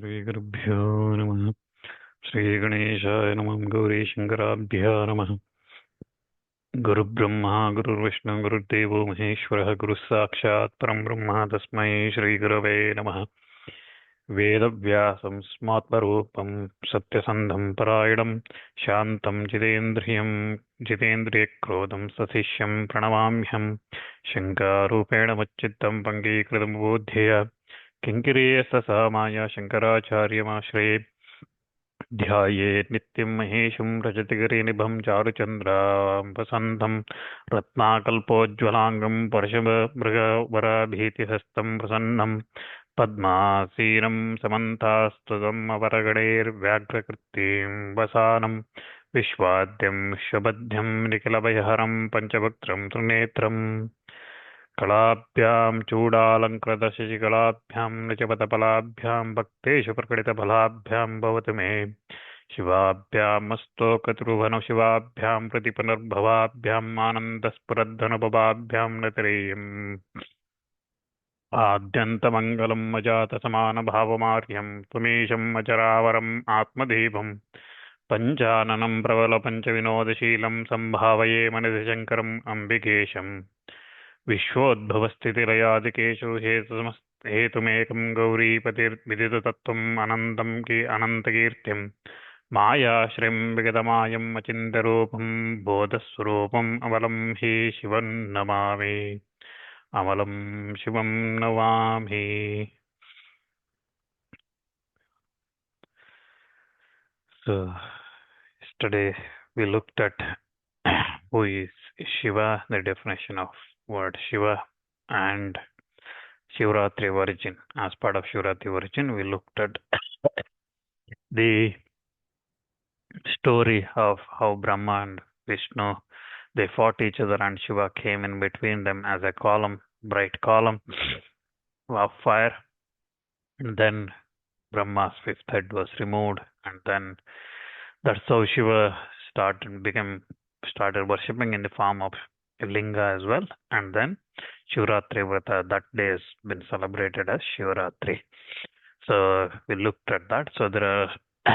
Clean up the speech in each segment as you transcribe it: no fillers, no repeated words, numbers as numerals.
श्रीगुरुभ्यो नमः। श्रीगणेशाय नमः। गौरीशङ्कराभ्यो नमः। गुरुब्रह्मा गुरुर्विष्णु गुरुर्देवो महेश्वरः। गुरुः साक्षात् परं ब्रह्म तस्मै श्रीगुरवे नमः। वेदव्यासं स्मात्मरूपं सत्यसन्धं परायणं शान्तं जितेन्द्रियक्रोधं सशिष्यं प्रणमाम्यहं। शङ्कारूपेण मच्चित्तं पङ्गीकृतं बोध्यया किङ्किरीयससामाय शङ्कराचार्यमाश्रये। ध्यायेत् नित्यं महेशं रजतगिरिनिभं चारुचन्द्राम्बसन्तं रत्नाकल्पोज्ज्वलाङ्गं परशुमृगवराभीतिहस्तं प्रसन्नं पद्मासीनं समन्तास्तुतम् अवरगणैर्व्याघ्रकृत्तिं वसानं विश्वाद्यं विश्वबध्यं निखिलभयहरं पञ्चवक्त्रं त्रिनेत्रम् कलाभ्यां चूडालङ्कृतशशिकलाभ्यां निजपदफलाभ्यां भक्तेषु प्रकटितफलाभ्यां भवतु मे शिवाभ्यामस्तोकत्रुभनु शिवाभ्यां प्रतिपुनर्भवाभ्याम् आनन्दस्फुरद्धनुभवाभ्यां नतिरेयम् आद्यन्तमङ्गलम् अजातसमानभावमार्यं त्वमीशम् अचरावरम् आत्मदीपम् पञ्चाननं प्रबलपञ्चविनोदशीलं सम्भावये मनसि शङ्करम् अम्बिकेशम्। विश्वोद्भवस्थितिलयादिकेषु हेतुमेकं गौरीपतिर्विदिततत्त्वम् अनन्तकीर्तिं मायाश्रिं विगतमायम् अचिन्त्यरूपं बोधस्वरूपम् अमलं हि शिवं नमामि। अमलं शिवं Namami. So yesterday we looked at who is Shiva, the definition of word Shiva, and Shivaratri origin. As part of Shivaratri origin, we looked at the story of how Brahma and Vishnu, they fought each other, and Shiva came in between them as a column, bright column of fire. And then Brahma's fifth head was removed, and then that's how Shiva started worshipping in the form of a linga as well. And then Shivaratri Vrata, that day has been celebrated as Shivaratri. So we looked at that. So there are a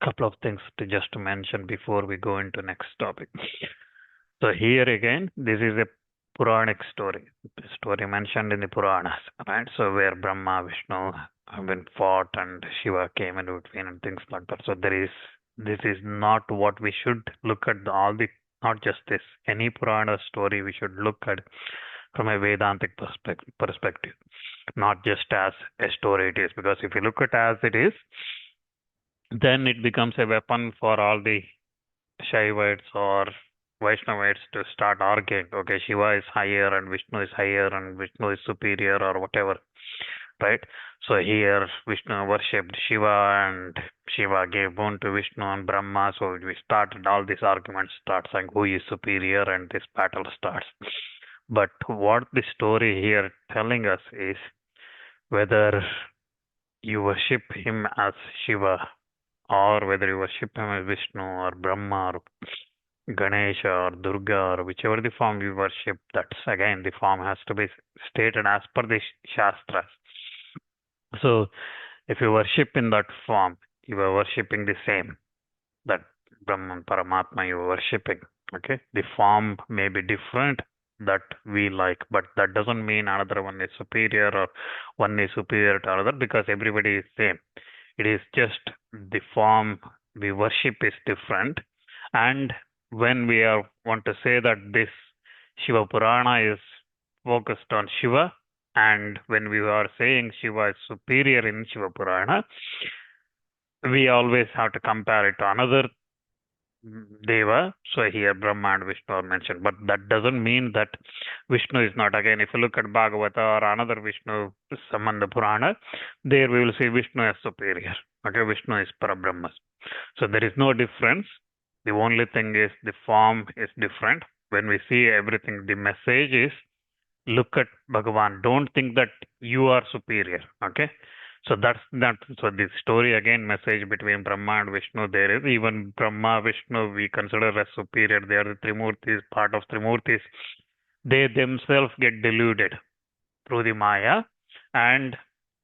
couple of things to mention before we go into next topic. So here again, this is a Puranic story mentioned in the Puranas, right? So where Brahma, Vishnu have been fought and Shiva came in between and things like that. So this is not what we should look at not just this, any Purana story we should look at from a Vedantic perspective, not just as a story it is. Because if you look at as it is, then it becomes a weapon for all the Shaivites or Vaishnavites to start arguing. Okay, Shiva is higher and Vishnu is higher and Vishnu is superior or whatever, right? So here Vishnu worshipped Shiva and Shiva gave boon to Vishnu and Brahma. So we started all these arguments, start saying who is superior, and this battle starts. But what the story here telling us is whether you worship him as Shiva or whether you worship him as Vishnu or Brahma or Ganesha or Durga or whichever the form you worship, that's again the form has to be stated as per the Shastras. So if you worship in that form, you are worshipping the same, that Brahman, Paramatma you are worshipping. Okay, the form may be different that we like, but that doesn't mean another one is superior or one is superior to another, because everybody is same. It is just the form we worship is different. And when we want to say that this Shiva Purana is focused on Shiva, and when we are saying Shiva is superior in Shiva Purana, we always have to compare it to another Deva. So here Brahma and Vishnu are mentioned, but that doesn't mean that Vishnu is not. Again, if you look at Bhagavata or another Vishnu Sambandha Purana, there we will see Vishnu as superior. Okay, Vishnu is Parabrahma. So there is no difference. The only thing is the form is different. When we see everything, the message is look at Bhagavan. Don't think that you are superior. Okay. So that's that. So the story again, message between Brahma and Vishnu, there is even Brahma, Vishnu, we consider as superior. They are the Trimurtis, part of Trimurtis. They themselves get deluded through the Maya, and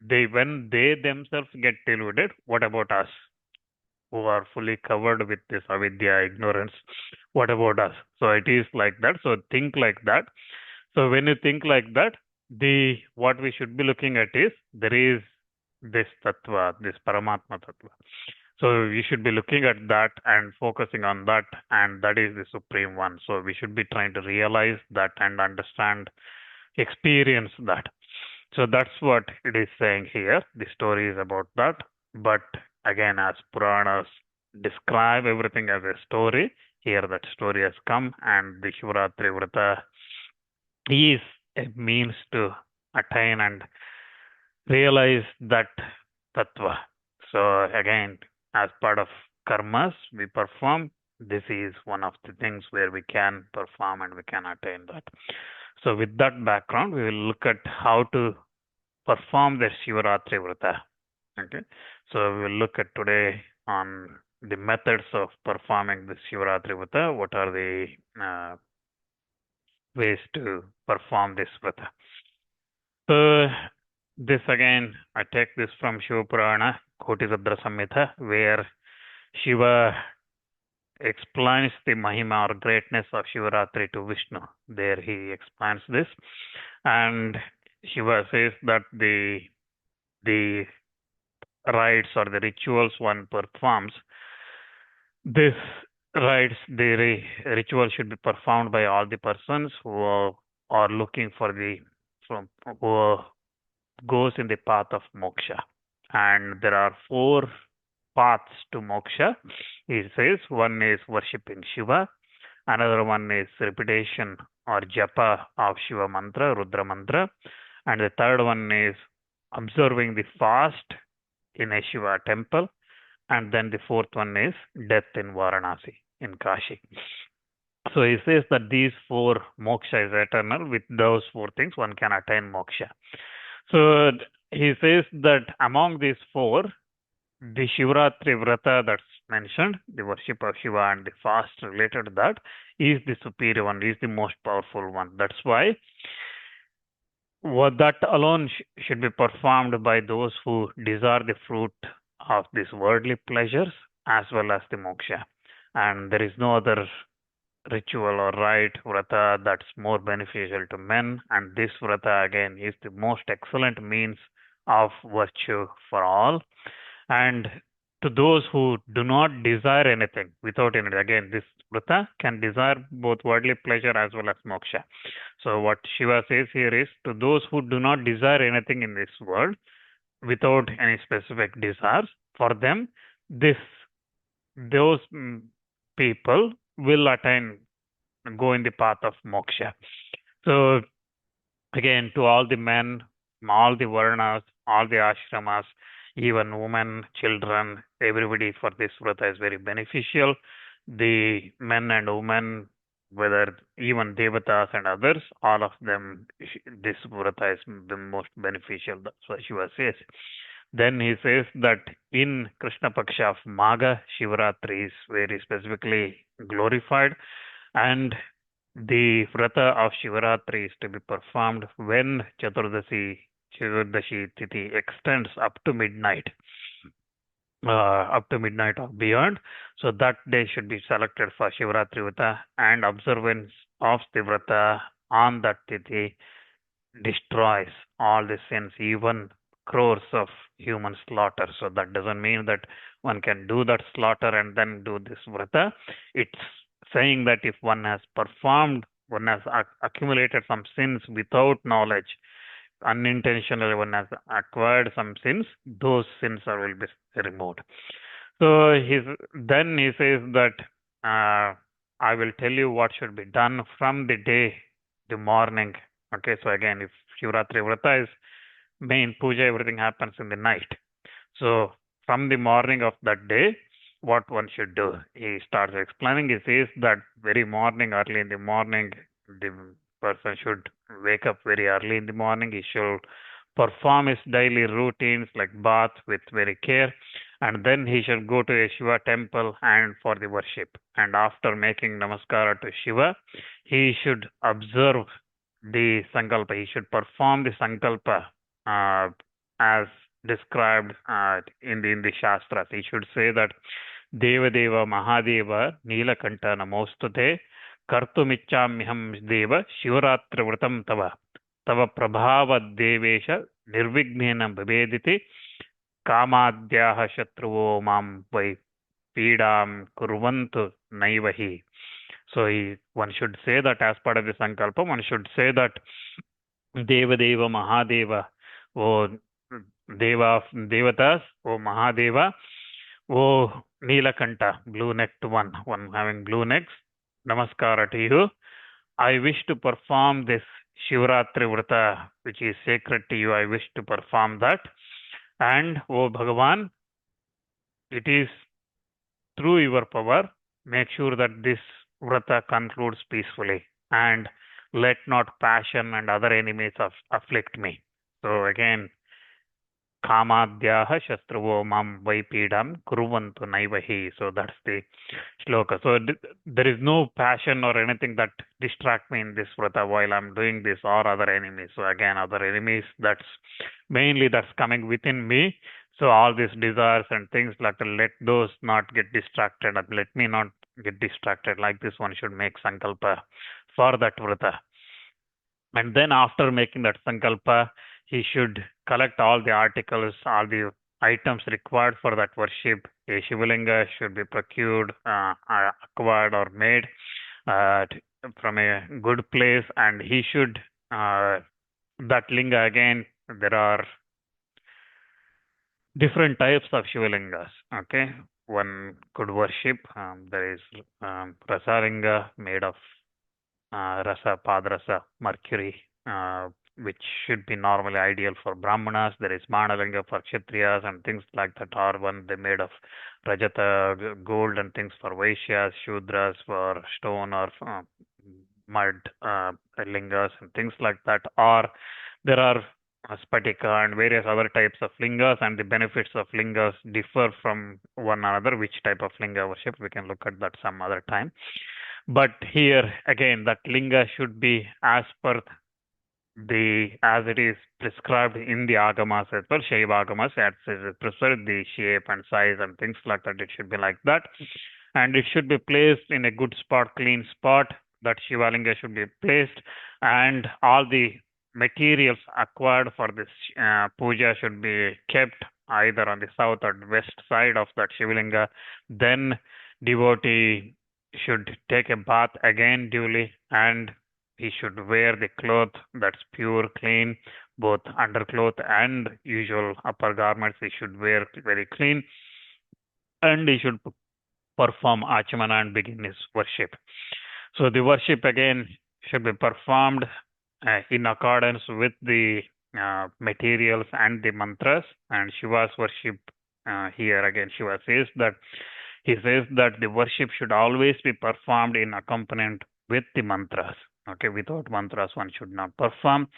when they themselves get deluded, what about us who are fully covered with this avidya, ignorance? What about us? So it is like that. So think like that. So when you think like that, the what we should be looking at is there is this tattva, this Paramatma tattva. So we should be looking at that and focusing on that, and that is the supreme one. So we should be trying to realize that and understand, experience that. So that's what it is saying here. The story is about that. But again, as Puranas describe everything as a story, here that story has come, and the Shivaratri Vrata is a means to attain and realize that tattva. So again, as part of karmas we perform, this is one of the things where we can perform and we can attain that. So with that background, we will look at how to perform the Shivaratri Vrata. Okay. So we will look at today on the methods of performing the Shivaratri Vrata. What are the ways to perform this Vrata? So this again, I take this from Shiva Purana, Kotisabdra Samhita, where Shiva explains the Mahimā or greatness of Shivaratri to Vishnu. There he explains this, and Shiva says that the rites or the rituals one performs, this rites, the ritual should be performed by all the persons who are looking for the from who goes in the path of moksha. And there are four paths to moksha. He says one is worshipping Shiva, another one is repetition or japa of Shiva mantra, Rudra mantra, and the third one is observing the fast in a Shiva temple, and then the fourth one is death in Varanasi, in Kashi. So he says that these four moksha is eternal. With those four things, one can attain moksha. So he says that among these four, the Shivaratri Vrata that's mentioned, the worship of Shiva and the fast related to that, is the superior one, is the most powerful one. That's why that alone should be performed by those who desire the fruit of these worldly pleasures as well as the moksha. And there is no other ritual or rite, vrata, that's more beneficial to men. And this vrata again is the most excellent means of virtue for all. And to those who do not desire anything without any, again, this vrata can desire both worldly pleasure as well as moksha. So what Shiva says here is, to those who do not desire anything in this world without any specific desires, for them, those people will go in the path of moksha. So again, to all the men, all the varnas, all the ashramas, even women, children, everybody, for this vrata is very beneficial. The men and women, whether even devatas and others, all of them, this vrata is the most beneficial. That's what Shiva says. Then he says that in Krishna Paksha of Magha, Shivaratri is very specifically glorified, and the vrata of Shivaratri is to be performed when Chaturdashi Tithi extends up to midnight or beyond. So that day should be selected for Shivaratri Vrata, and observance of the Vrata on that Tithi destroys all the sins, even crores of human slaughter. So that doesn't mean that one can do that slaughter and then do this Vrata. It's saying that if one has accumulated some sins without knowledge, unintentionally one has acquired some sins, those sins will be removed. So then he says that I will tell you what should be done from the morning. Okay, so again, if Shivaratri Vrata is main puja, everything happens in the night. So from the morning of that day, what one should do, he starts explaining. He says that very morning, early in the morning, the person should wake up very early in the morning. He should perform his daily routines like bath with very care, and then he should go to a Shiva temple and for the worship. And after making namaskara to Shiva, he should observe the sankalpa. He should perform the sankalpa as described in the Shastras. He should say that Deva Deva Mahadeva Nilakanta Namostute Kartumichamyam Deva Shivaratri Vratam Tava Prabhava Devesha Nirvignena Bhavediti Kamadhyaha Shatruvo Mam Vai Pidam Kurvantu Naivahi. So one should say that as part of the Sankalpa, one should say that Deva Deva Mahadeva, O Deva of Devatas, O Mahadeva, O Nilakanta, blue-necked one having blue necks, Namaskara to you. I wish to perform this Shivaratri Vrata, which is sacred to you. I wish to perform that. And, O Bhagavan, it is through your power, make sure that this Vrata concludes peacefully. And let not passion and other enemies afflict me. So again, Kamadhyaha Shastruvo Mam Vaipidam Kuruvantu Naivahi. So that's the shloka. So there is no passion or anything that distract me in this vrata while I'm doing this, or other enemies. So again, other enemies, that's coming within me. So all these desires and things, like, let those not get distracted, and let me not get distracted. Like this, one should make sankalpa for that vrata. And then after making that sankalpa, he should collect all the articles, all the items required for that worship. A Shivalinga should be procured, acquired or made from a good place, and he should, that linga, again, there are different types of Shivalingas. Okay, one could worship. There is Rasalinga made of rasa, padrasa, mercury, which should be normally ideal for Brahmanas. There is Manalinga for Kshatriyas and things like that, or one they made of Rajata, gold and things for Vaishyas, Shudras for stone or mud lingas and things like that. Or there are Spatika and various other types of lingas, and the benefits of lingas differ from one another. Which type of linga worship, we can look at that some other time. But here again, that linga should be as per as it is prescribed in the agamas as well, Shaiva agamas, as it is prescribed, the shape and size and things like that. It should be like that, and it should be placed in a good spot, clean spot. That Shivalinga should be placed, and all the materials acquired for this puja should be kept either on the south or west side of that Shivalinga. Then devotee should take a bath again duly, and he should wear the cloth that's pure, clean, both undercloth and usual upper garments. He should wear very clean, and he should perform Achamana and begin his worship. So the worship again should be performed in accordance with the materials and the mantras. And Shiva's worship, here again Shiva says that the worship should always be performed in accompaniment with the mantras. Okay, without mantras one should not perform.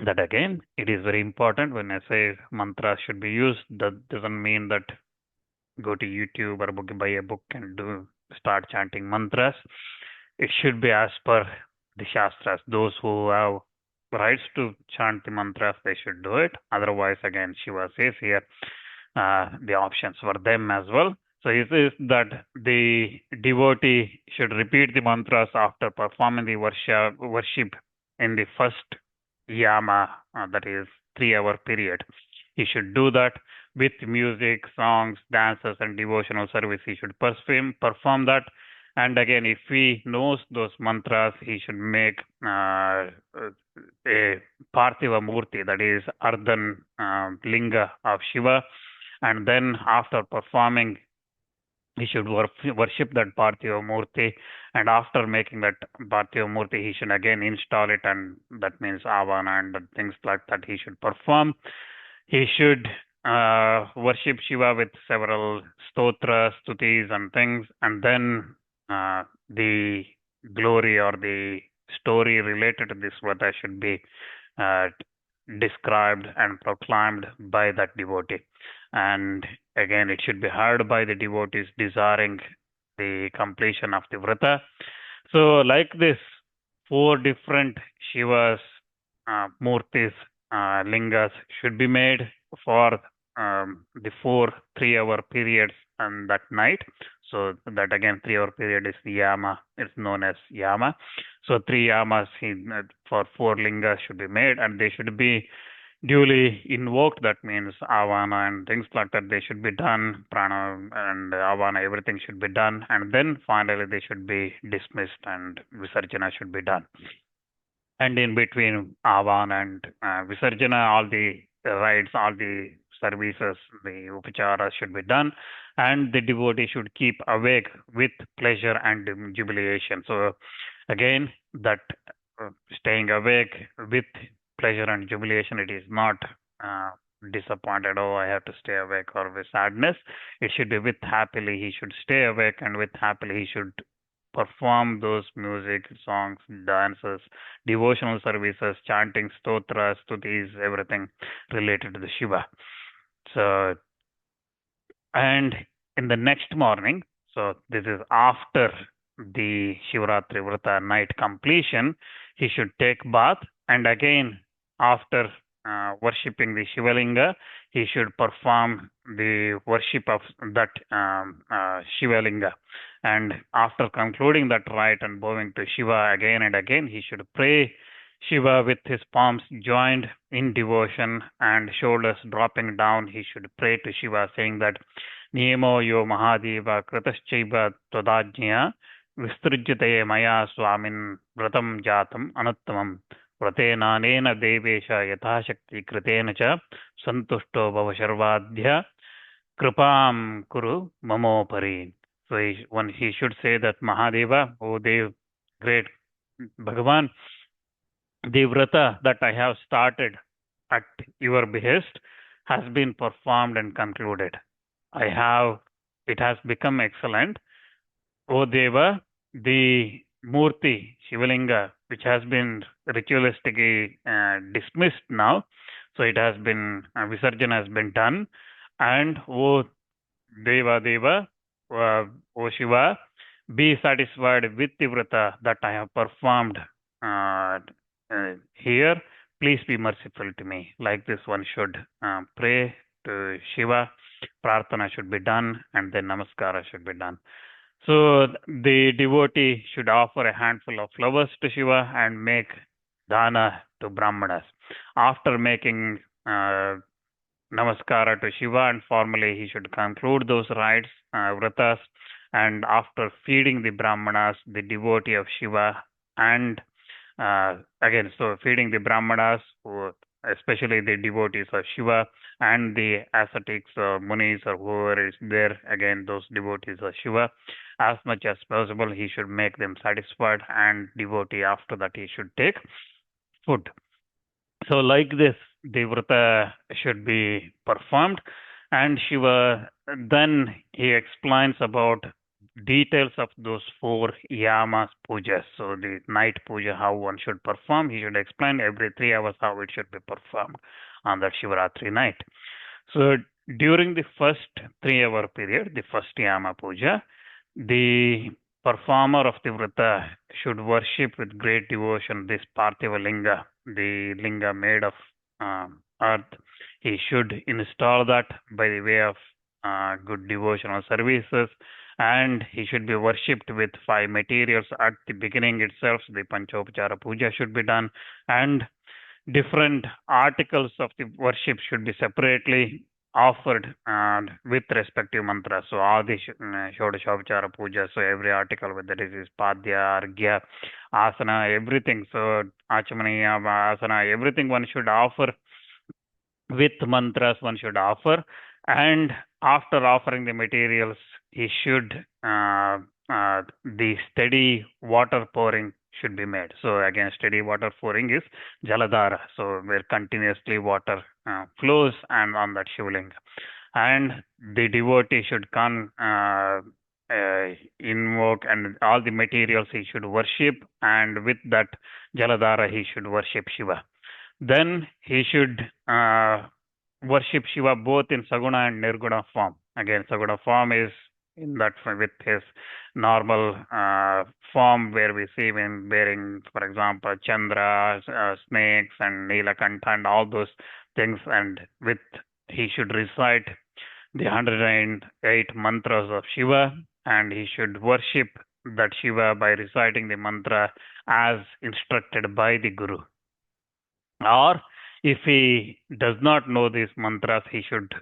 That again, it is very important. When I say mantras should be used, that doesn't mean that go to YouTube or buy a book and start chanting mantras. It should be as per the Shastras. Those who have rights to chant the mantras, they should do it. Otherwise, again, Shiva says here, the options for them as well. So he says that the devotee should repeat the mantras after performing the worship in the first yama, that is 3-hour period. He should do that with music, songs, dances, and devotional service. He should perform that. And again, if he knows those mantras, he should make a Parthiva Murti, that is Ardhan Linga of Shiva. And then after performing, he should worship that Parthiva Murti. And after making that Parthiva Murti, he should again install it, and that means Avana and things like that he should perform. He should worship Shiva with several stotras, stutis and things, and then the glory or the story related to this vrata should be described and proclaimed by that devotee. And again, it should be heard by the devotees desiring the completion of the vrata. So like this, 4 different Shiva's murtis lingas should be made for the 3-hour periods on that night. So that again 3-hour period is yama. It's known as yama. So 3 yamas for 4 lingas should be made, and they should be duly invoked. That means avana and things like that. They should be done. Prana and avana, everything should be done, and then finally they should be dismissed and visarjana should be done. And in between Avan and Visarjana, all the rites, all the services, the upachara should be done, and the devotee should keep awake with pleasure and jubilation. So, again, that staying awake with pleasure and jubilation, it is not disappointed, oh, I have to stay awake, or with sadness. It should be with happily, he should stay awake, and with happily, he should perform those music, songs, dances, devotional services, chanting, stotras, stutis, everything related to the Shiva. So, and in the next morning, so this is after the Shivaratri Vrata night completion, he should take bath, and again after worshipping the Shivalinga, he should perform the worship of that Shivalinga. And after concluding that rite and bowing to Shiva again and again, he should pray Shiva with his palms joined in devotion and shoulders dropping down. He should pray to Shiva saying that Niyamo yo Mahadeva Kritaschaiva Todajnya Vistrijyate Maya Swamin Vratam Jatam Anuttamam Vratenanena Devesha Yathashakti Kritena Cha Santushto Bhava Sharvadhya Kripam Kuru Mamopari. So he should say that Mahadeva, O Dev, great Bhagavan, the vrata that I have started at your behest has been performed and concluded. It has become excellent. O Deva, the Murti, Shivalinga, which has been ritualistically dismissed now, so it has been, Visarjana has been done, and O Deva, O Shiva, be satisfied with the vrata that I have performed here. Please be merciful to me. Like this, one should pray to Shiva, prarthana should be done, and then namaskara should be done. So the devotee should offer a handful of flowers to Shiva and make dana to Brahmanas. After making namaskara to Shiva, and formally he should conclude those rites, vratas, and after feeding the Brahmanas, the devotee of Shiva, and again, so feeding the Brahmanas, especially the devotees of Shiva, and the ascetics or munis or whoever is there, again, those devotees of Shiva, as much as possible, he should make them satisfied, and devotee after that he should take food. So like this, the vrata should be performed, and Shiva, then he explains about details of those 4 yamas pujas. So the night puja, how one should perform, he should explain every 3 hours how it should be performed on that Shivaratri night. So during the first 3-hour period, the first yama puja, the performer of the vrata should worship with great devotion this Parthiva linga, the linga made of earth. He should install that by the way of good devotional services, and he should be worshipped with 5 materials at the beginning itself. The Panchopachara Puja should be done, and different articles of the worship should be separately offered with respective mantras. So all the Shodashavachara Puja, so every article, whether it is Padya, Argya, Asana, everything, so Achamaniya, Asana, everything one should offer with mantras, one should offer, and after offering the materials, he should the steady water pouring should be made. So again, steady water pouring is jaladhara, so where continuously water flows and on that shivlinga, and the devotee should come invoke, and all the materials he should worship, and with that jaladhara he should worship Shiva. Then he should worship Shiva both in Saguna and Nirguna form. Again, Saguna form is in that with his normal form where we see him wearing, for example, Chandra, snakes, and Nilakantha, and all those things, and with he should recite the 108 mantras of Shiva, and he should worship that Shiva by reciting the mantra as instructed by the Guru. Or if he does not know these mantras, he should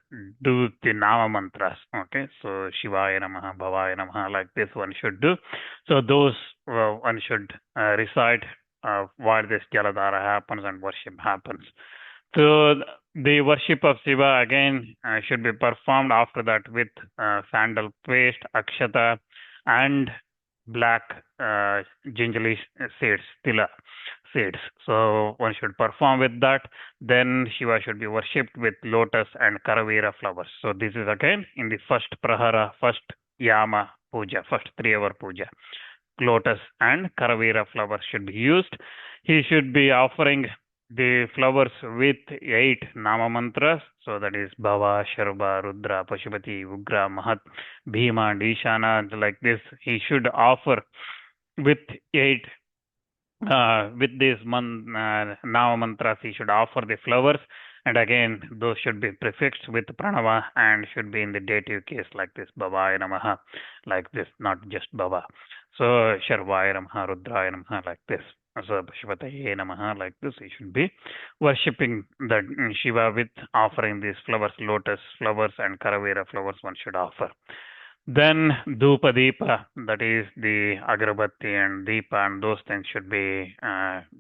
do the Nama mantras. Okay, so Shivaya Namaha, Bhavaya Namaha, like this one should do. So those one should recite while this Jaladhara happens and worship happens. So the worship of Shiva again should be performed after that with sandal paste, akshata, and black gingerly seeds, tila seeds. So one should perform with that. Then Shiva should be worshipped with lotus and karavira flowers. So this is again in the first prahara, first yama puja, first 3-hour puja. Lotus and karavira flowers should be used. He should be offering the flowers with 8 Nama mantras. So that is Bhava, Sharva, Rudra, Pashupati, Ugra, Mahat, Bhima, and Ishana, like this. He should offer with 8 with these Nama mantras, he should offer the flowers, and again those should be prefixed with pranava and should be in the dative case like this, Bhavaya Namaha, like this, not just Bhava. So Sharvaya Namaha, Rudraya Namaha, like this. So Pashupataye Namaha, like this. He should be worshipping the Shiva with offering these flowers, lotus flowers and karavira flowers one should offer. Then Dhupa Deepa, that is the Agrabatti and Deepa and those things should be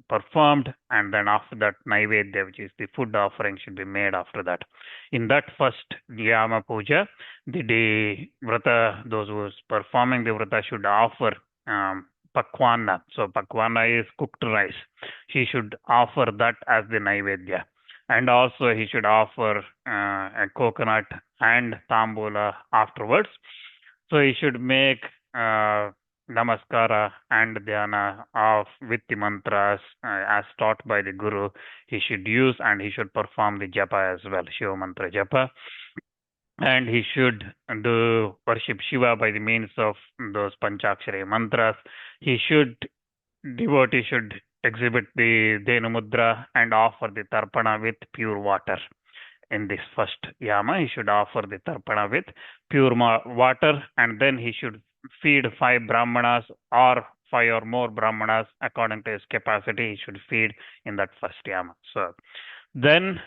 performed, and then after that Naivedya, which is the food offering, should be made after that. In that first Yama Puja, the Vrata, those who is performing the Vrata should offer Pakwana. So Pakwana is cooked rice. He should offer that as the Naivedya. And also he should offer a coconut and tambula afterwards. So he should make namaskara and dhyana of with the mantras as taught by the Guru. He should use and he should perform the japa as well, Shiva mantra japa. And he should do worship Shiva by the means of those Panchakshari mantras. Devotee should exhibit the Dhenu Mudra and offer the Tarpana with pure water. In this first Yama, he should offer the Tarpana with pure water, and then he should feed 5 Brahmanas or 5 or more Brahmanas according to his capacity. He should feed in that first Yama. So then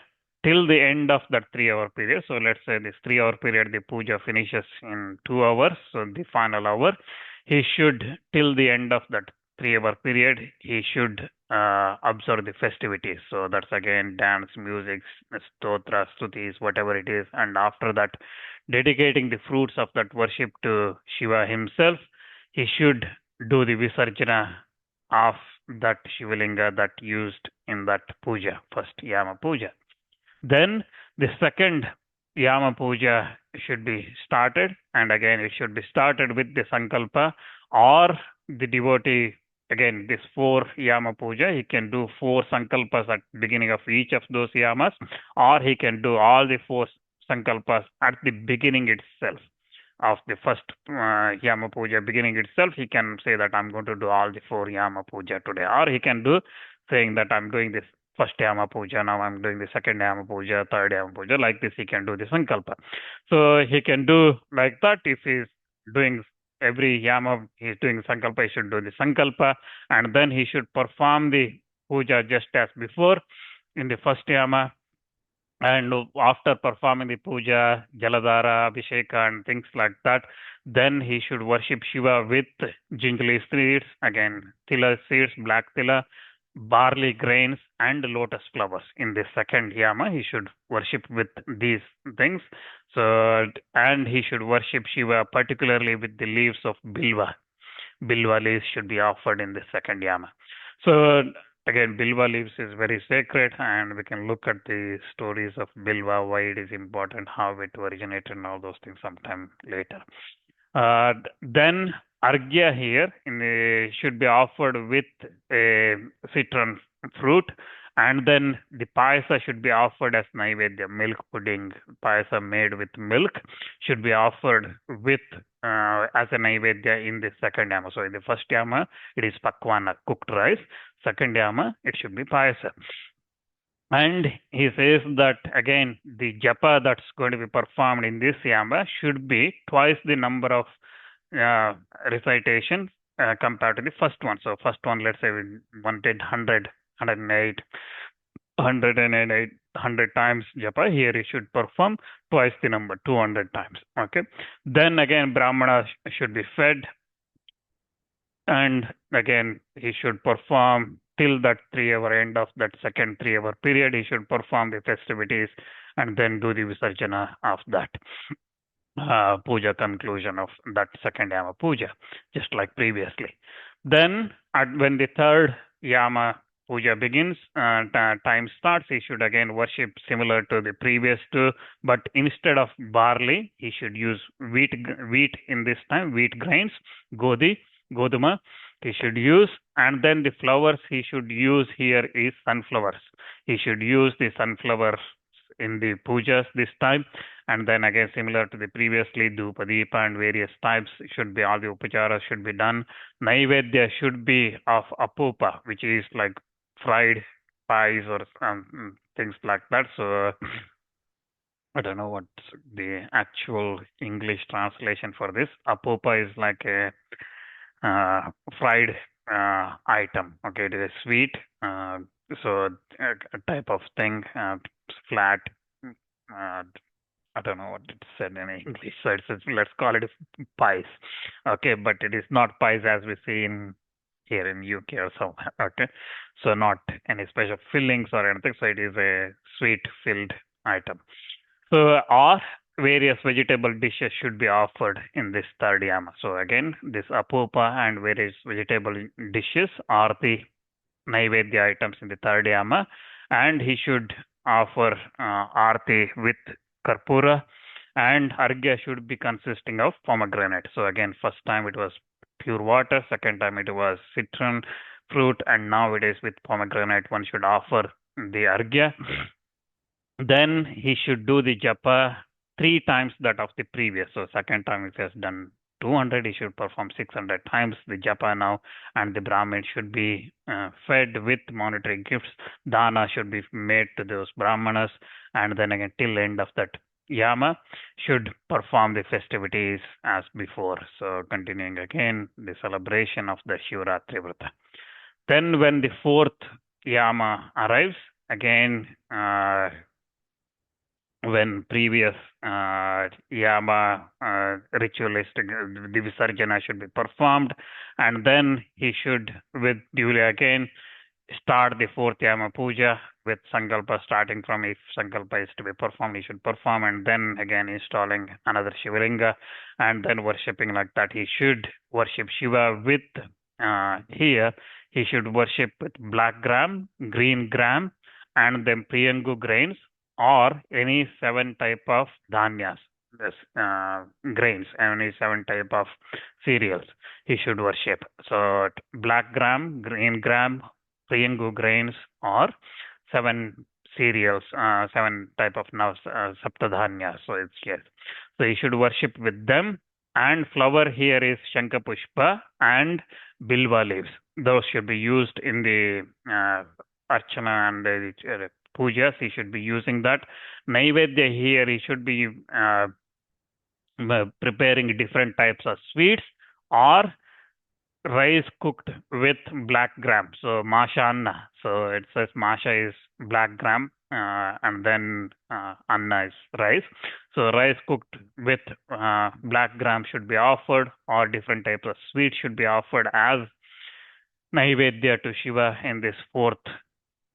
till the end of that 3-hour period, so let's say this 3-hour period, the puja finishes in 2 hours, so the final hour, he should, till the end of that 3-hour period, he should observe the festivities. So that's again dance, music, stotra, stutis, whatever it is. And after that, dedicating the fruits of that worship to Shiva himself, he should do the Visarjana of that Shivalinga that used in that puja, first Yama puja. Then the second Yama puja should be started, and again it should be started with the Sankalpa, or the devotee, again this 4 Yama puja, he can do 4 Sankalpas at the beginning of each of those Yamas, or he can do all the 4 Sankalpas at the beginning itself of the first Yama puja, beginning itself. He can say that I'm going to do all the 4 Yama puja today, or he can do saying that I'm doing this first Yama puja, now I'm doing the second Yama puja, third Yama puja, like this he can do the Sankalpa. So he can do like that. If he's doing every Yama, he's doing Sankalpa, he should do the Sankalpa, and then he should perform the puja just as before in the first Yama. And after performing the puja, Jaladhara, Abhisheka, and things like that, then he should worship Shiva with gingerly seeds, again tila seeds, black tila, barley grains, and lotus flowers. In the second Yama, he should worship with these things. So, and he should worship Shiva particularly with the leaves of Bilva. Bilva leaves should be offered in the second Yama. So, again, Bilva leaves is very sacred, and we can look at the stories of Bilva, why it is important, how it originated, and all those things sometime later. Then Arghya here should be offered with a citron fruit, And then the payasa should be offered as naivedya, milk pudding, payasa made with milk should be offered with as a naivedya in the second yama. So in the first yama, it is pakwana, cooked rice. Second yama, it should be payasa. And he says that again, the japa that's going to be performed in this yama should be twice the number of recitation compared to the first one. So first one, let's say we wanted 100, 108, 100 times japa. Here he should perform twice the number, 200 times. Okay. Then again, Brahmana should be fed. And again, he should perform till that 3-hour end of that second 3-hour period. He should perform the festivities and then do the Visarjana of that. Puja conclusion of that second yama puja, just like previously. Then, when the third yama puja begins, time starts, he should again worship similar to the previous two, but instead of barley, he should use wheat in this time, wheat grains, goduma, he should use, and then the flowers he should use here is sunflowers. He should use the sunflowers in the pujas this time, and then again similar to the previously, dhupa, deepa and various types should be, all the upacharas should be done. Naivedya should be of apupa, which is like fried pies or things like that. So I don't know what's the actual English translation for this. Apupa is like a fried item. Okay, it is sweet. So a type of thing, flat. I don't know what it said in English. So let's call it pies. Okay, but it is not pies as we see in here in UK or somewhere. Okay, so not any special fillings or anything. So it is a sweet filled item. So or various vegetable dishes should be offered in this third yama. So again, this apupa and various vegetable dishes are the naivedya items in the third yama, and he should offer arti with karpura, and argya should be consisting of pomegranate. So again, first time it was pure water, second time it was citron fruit, and now it is with pomegranate. One should offer the argya. Then he should do the japa 3 times that of the previous. So second time if he has done 200, he should perform 600 times the japa now, and the Brahmin should be fed with monetary gifts. Dana should be made to those Brahmanas, and then again till end of that yama should perform the festivities as before. So continuing again the celebration of the Shivaratri Vrata. Then when the fourth yama arrives, again when previous yama ritualistic the Visarjana should be performed, and then he should with duly again start the fourth yama puja with sankalpa, starting from if sankalpa is to be performed, he should perform, and then again installing another Shivalinga, and then worshipping like that. He should worship Shiva with here he should worship with black gram, green gram, and then priyangu grains, or any 7 type of dhanyas, grains, any 7 type of cereals he should worship. So black gram, green gram, priyangu grains, or 7 cereals, 7 type of saptadhanyas. So it's yes. So he should worship with them. And flower here is Shankapushpa and Bilva leaves. Those should be used in the Archana and the pujas. He should be using that. Naivedya here, he should be preparing different types of sweets or rice cooked with black gram. So Masha Anna. So it says Masha is black gram and then Anna is rice. So rice cooked with black gram should be offered, or different types of sweets should be offered as Naivedya to Shiva in this fourth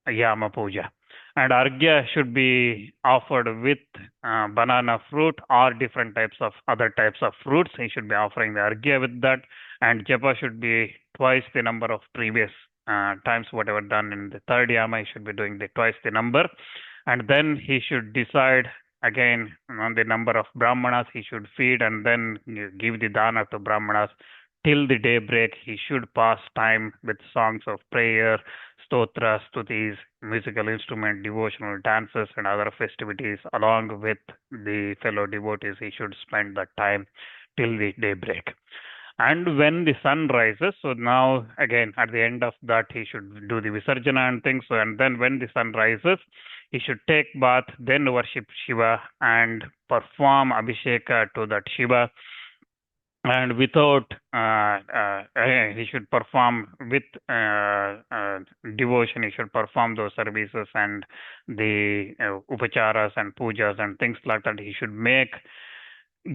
Yama Puja. And Argya should be offered with banana fruit or different types of other types of fruits. He should be offering the Argya with that. And Japa should be twice the number of previous times, whatever done in the third Yama, he should be doing the twice the number. And then he should decide again on the number of Brahmanas he should feed, and then give the Dana to Brahmanas till the daybreak. He should pass time with songs of prayer, stotra, stutis, musical instrument, devotional dances, and other festivities along with the fellow devotees. He should spend that time till the daybreak. And when the sun rises, so now again at the end of that he should do the Visarjana and things. So, and then when the sun rises, he should take bath, then worship Shiva and perform Abhisheka to that Shiva. And without, he should perform with devotion, he should perform those services and the upacharas and pujas and things like that. He should make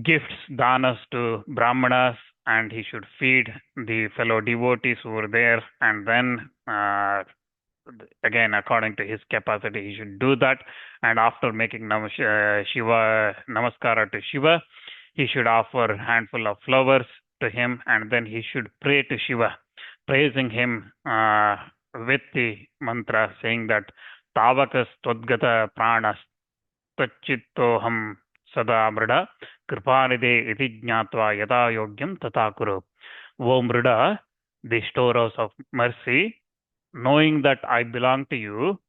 gifts, danas to brahmanas, and he should feed the fellow devotees who were there. And then, again, according to his capacity, he should do that. And after making Shiva namaskara to Shiva, he should offer a handful of flowers to him, and then he should pray to Shiva, praising him with the mantra, saying that Tavakas Todgata Pranas Tachittoham Sada Mrida Kripanide iti Jnatva Yata Yogyam Tata Kuru. O Mrida, the storehouse of mercy, knowing that I belong to you,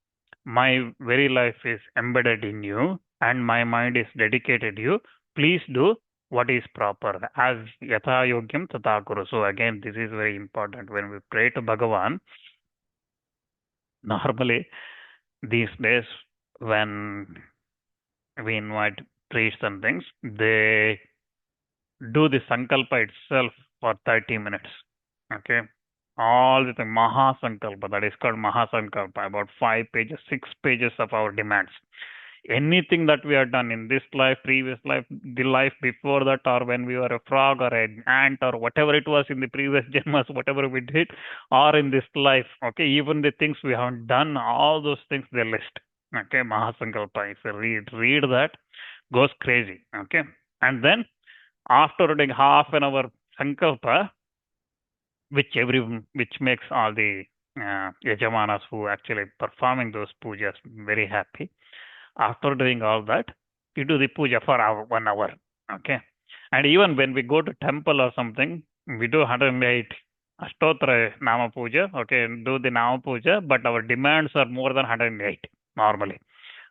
my very life is embedded in you, and my mind is dedicated to you. Please do what is proper, as yatha yogyam tata kuru. So again, this is very important when we pray to Bhagavan. Normally, these days, when we invite priests and things, they do the sankalpa itself for 30 minutes. Okay. All the thing, Maha Sankalpa, that is called Maha Sankalpa, about 5 pages, 6 pages of our demands. Anything that we have done in this life, previous life, the life before that, or when we were a frog or an ant or whatever it was in the previous janmas, whatever we did, or in this life, okay, even the things we haven't done, all those things they list. Okay, Mahasankalpa, if you read that, goes crazy. Okay, and then after doing half an hour Sankalpa, which makes all the yajamanas who actually performing those pujas very happy. After doing all that, we do the puja for 1 hour. Okay. And even when we go to temple or something, we do 108 Ashtotra Nama Puja. Okay, do the Nama Puja, but our demands are more than 108 normally.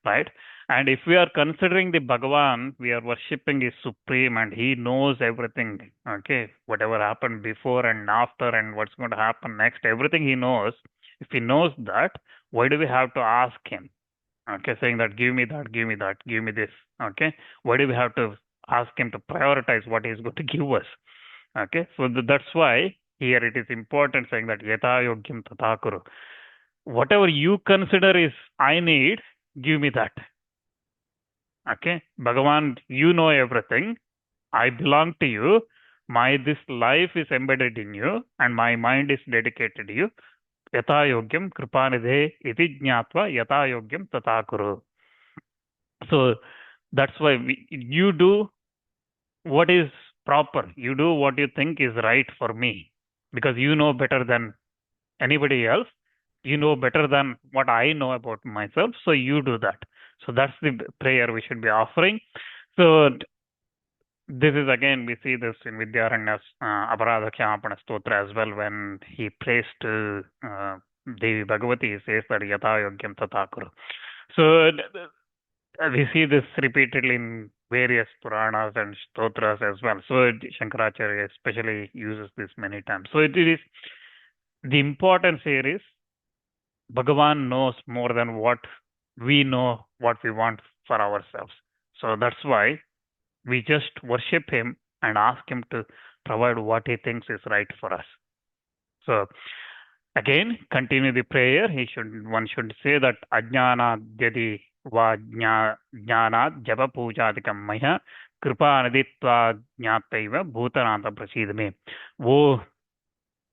Right? And if we are considering the Bhagavan, we are worshipping is supreme and he knows everything. Okay, whatever happened before and after and what's going to happen next, everything he knows. If he knows that, why do we have to ask him? Okay, saying that give me that, give me that, give me this. Okay, why do we have to ask him to prioritize what he's going to give us? Okay, so that's why here it is important saying that yata yogyam tata kuru. Whatever you consider is I need, give me that. Okay, Bhagavan, you know everything. I belong to you. This life is embedded in you, and my mind is dedicated to you. Yata yogyam kripanidhe iti jnatva yata yogyam tata kuru. So that's why you do what is proper. You do what you think is right for me, because you know better than anybody else. You know better than what I know about myself. So you do that. So that's the prayer we should be offering. So this is again, we see this in Vidyaranya's Aparadha Khyamapana Stotra as well, when he prays to Devi Bhagavati, he says that Yata Yogyam Tata Kuru. So we see this repeatedly in various Puranas and Stotras as well. So Shankaracharya especially uses this many times. So it is, the importance here is Bhagavan knows more than what we know what we want for ourselves. So that's why we just worship him and ask him to provide what he thinks is right for us. So again, continue the prayer. One should say that ajnana yadi va jnana japa pujadikam maya kripa naditva jnataiva bhutanata prasidame. Wo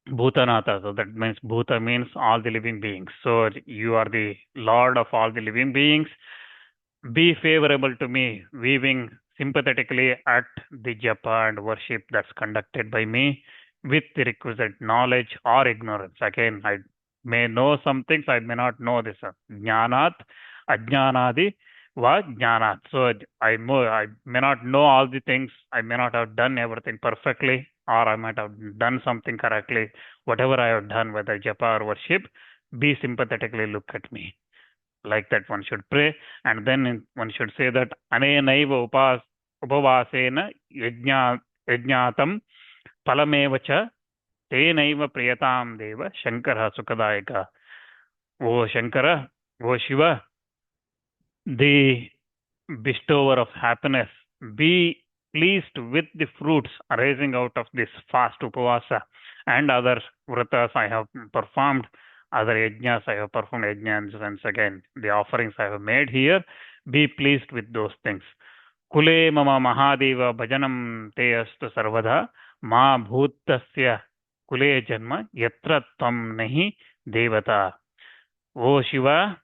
Bhutanata, so that means Bhuta means all the living beings. So you are the Lord of all the living beings. Be favorable to me, weaving sympathetically at the japa and worship that's conducted by me with the requisite knowledge or ignorance. Again, I may know some things, I may not know this. Jnanat, ajnanadi, va jnanat. So I may not know all the things, I may not have done everything perfectly, or I might have done something correctly. Whatever I have done, whether japa or worship, be sympathetically look at me. Like that one should pray, and then one should say that anenaiva upavasena yajnatam palameva cha tenaiva priyatam deva shankara sukadayaka. O Shankara, O Shiva, the bestower of happiness, be pleased with the fruits arising out of this fast upavasa and other vratas I have performed, other yajnas I have performed yajnas, once again the offerings I have made here. Be pleased with those things. Kule mama mahadeva bhajanam te astu sarvada ma bhutasya kule janma yatra tvam nahi devata. O Shiva,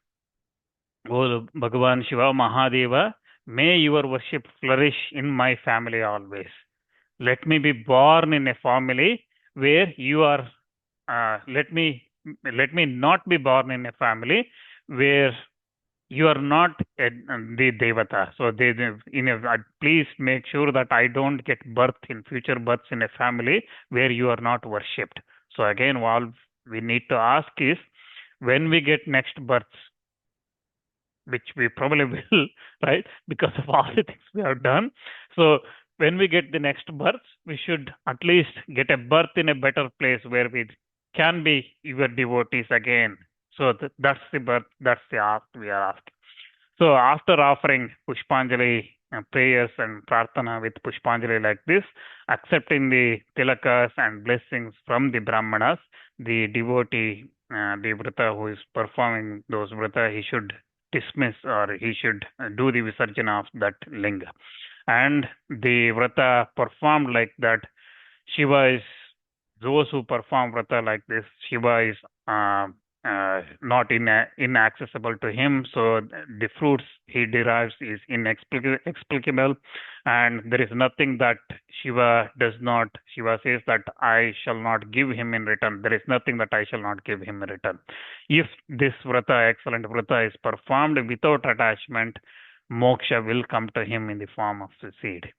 O Bhagavan Shiva Mahadeva, may your worship flourish in my family always. Let me be born in a family where you are. Let me not be born in a family where you are not the devata. So please make sure that I don't get birth in future births in a family where you are not worshipped. So again, all we need to ask is, when we get next births, which we probably will, right? Because of all the things we have done. So when we get the next birth, we should at least get a birth in a better place where we can be your devotees again. So that's the birth, that's the ask we are asking. So after offering Pushpanjali prayers and prarthana with Pushpanjali like this, accepting the tilakas and blessings from the Brahmanas, the devotee, the vrata who is performing those vrata, he should dismiss or he should do the visarjana of that linga. And the vrata performed like that, Shiva is, those who perform vrata like this, Shiva is not inaccessible to him, so the fruits he derives is inexplicable, and there is nothing that Shiva does not. Shiva says that I shall not give him in return. There is nothing that I shall not give him in return. If this vrata, excellent vrata, is performed without attachment, moksha will come to him in the form of the seed.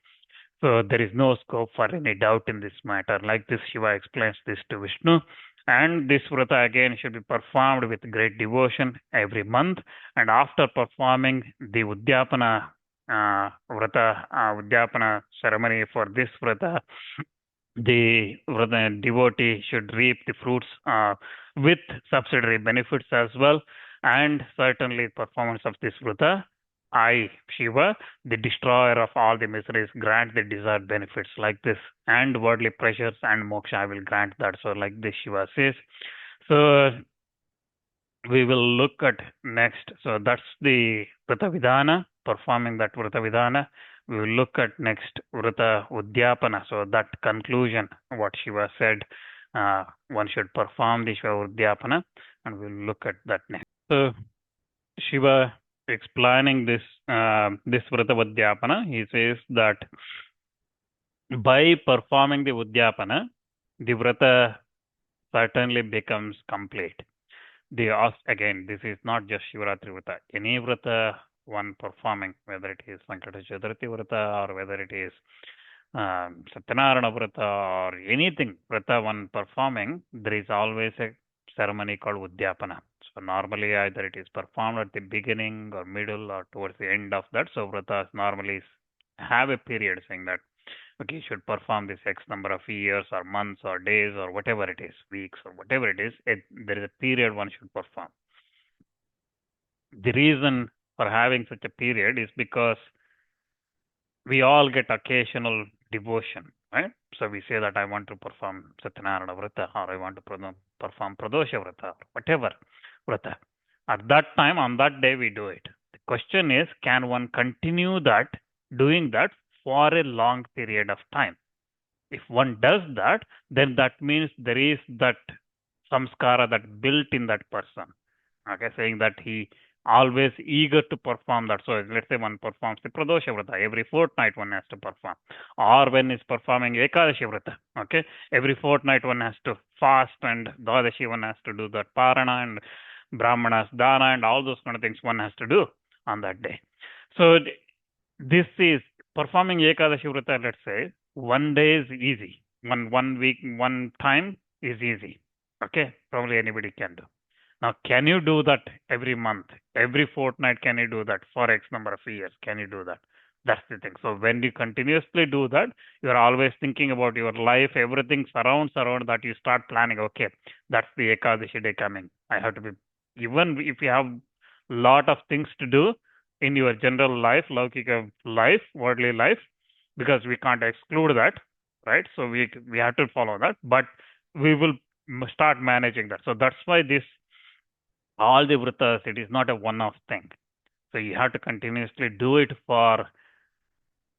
So there is no scope for any doubt in this matter. Like this, Shiva explains this to Vishnu. And this vrata again should be performed with great devotion every month. And after performing the Udhyaapana Udhyaapana ceremony for this vrata, the devotee should reap the fruits with subsidiary benefits as well. And certainly, performance of this vrata, I, Shiva, the destroyer of all the miseries, grant the desired benefits like this, and worldly pleasures and moksha I will grant that. So like this Shiva says. So we will look at next. So that's the Vrata Vidhana, performing that Vrata Vidhana. We will look at next Vrata Udhyaapana. So that conclusion, what Shiva said, one should perform the Shiva Udhyaapana, and we'll look at that next. So Shiva explaining this Vrata Udhyaapana, he says that by performing the Udhyaapana, the Vrata certainly becomes complete. Again, this is not just Shivaratri Vrata. Any Vrata one performing, whether it is Shivaratri Vrata or whether it is Satyanarayana Vrata or anything Vrata one performing, there is always a ceremony called Udhyaapana. So normally either it is performed at the beginning or middle or towards the end of that. So vratas normally have a period saying that, okay, you should perform this X number of years or months or days or whatever it is, weeks or whatever it is, there is a period one should perform. The reason for having such a period is because we all get occasional devotion, right? So we say that I want to perform Satyanarayana Vrata or I want to perform Pradosha Vrata or whatever Vrata. At that time, on that day, we do it. The question is, can one continue doing that for a long period of time? If one does that, then that means there is that samskara that built in that person. Okay, saying that he always eager to perform that. So let's say one performs the Pradosha Vrata, every fortnight one has to perform. Or when is performing Ekadashi Vrata, okay, every fortnight one has to fast, and Dvadashi one has to do that Parana and Brahmanas Dana and all those kind of things one has to do on that day. So this is performing Ekadashi Vrata, let's say, one day is easy. One week, one time is easy. Okay, probably anybody can do. Now, can you do that every month, every fortnight? Can you do that for X number of years? Can you do that? That's the thing. So when you continuously do that, you are always thinking about your life. Everything surrounds around that. You start planning. Okay, that's the Ekadashi day coming. I have to be. Even if you have lot of things to do in your general life, Laukika life, worldly life, because we can't exclude that, right? So we have to follow that, but we will start managing that. So that's why this all the vratas, it is not a one-off thing. So you have to continuously do it for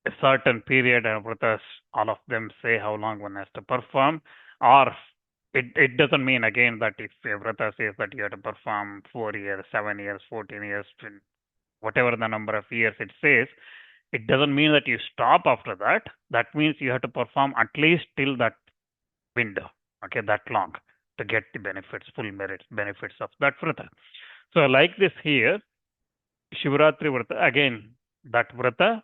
a certain period, and vratas, all of them say how long one has to perform, or it doesn't mean again that if a vrata says that you have to perform 4 years, 7 years, 14 years, whatever the number of years it says, it doesn't mean that you stop after that. That means you have to perform at least till that window, okay, that long, to get the benefits, full merits, benefits of that vrata. So like this here, Shivaratri Vrata, again, that Vrata,